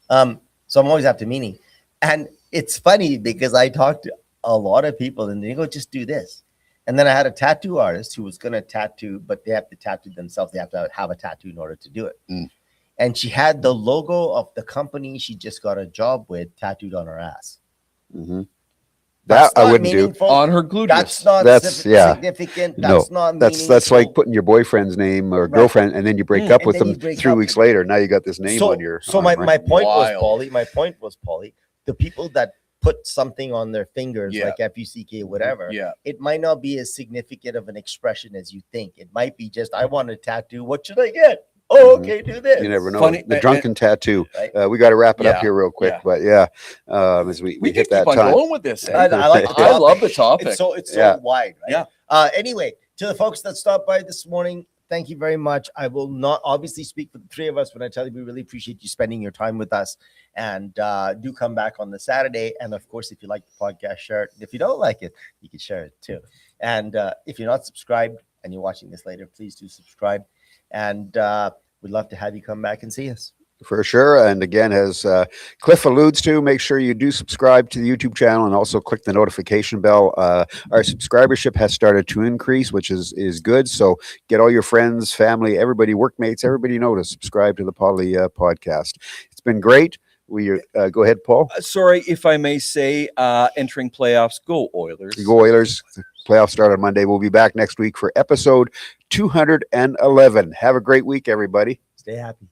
[SPEAKER 2] So I'm always after meaning. And it's funny because I talked to a lot of people and they go, just do this. And then I had a tattoo artist who was going to tattoo, but they have to tattoo themselves. They have to have a tattoo in order to do it. And she had the logo of the company she just got a job with tattooed on her ass.
[SPEAKER 1] That I wouldn't do
[SPEAKER 3] on her gluteus.
[SPEAKER 2] That's not significant. That's not meaningful.
[SPEAKER 1] That's like putting your boyfriend's name or girlfriend, and then you break up with them 3 weeks later. Now you got this name on your.
[SPEAKER 2] So my point was, Paulie, the people that put something on their fingers like FUCK, whatever, it might not be as significant of an expression as you think. It might be just, I want a tattoo. What should I get? Oh, okay, do this.
[SPEAKER 1] You never know. The drunken tattoo. Right? We got to wrap it up here real quick, but as we hit that
[SPEAKER 3] keep on
[SPEAKER 1] time.
[SPEAKER 3] going with this.
[SPEAKER 2] I
[SPEAKER 3] love the topic.
[SPEAKER 2] It's so wide, right?
[SPEAKER 3] Yeah.
[SPEAKER 2] Anyway, to the folks that stopped by this morning, thank you very much. I will not obviously speak for the three of us when I tell you we really appreciate you spending your time with us. And do come back on the Saturday. And of course, if you like the podcast, share it. If you don't like it, you can share it too. And if you're not subscribed and you're watching this later, please do subscribe. And we'd love to have you come back and see us.
[SPEAKER 1] For sure. And again, as Cliff alludes to, make sure you do subscribe to the YouTube channel and also click the notification bell. Our subscribership has started to increase, which is good. So get all your friends, family, everybody, workmates, everybody know to subscribe to the Podlie podcast. It's been great. We go ahead, Paul.
[SPEAKER 3] Sorry, if I may say, entering playoffs, go Oilers.
[SPEAKER 1] Go Oilers. Playoffs start on Monday. We'll be back next week for episode 211. Have a great week, everybody.
[SPEAKER 2] Stay happy.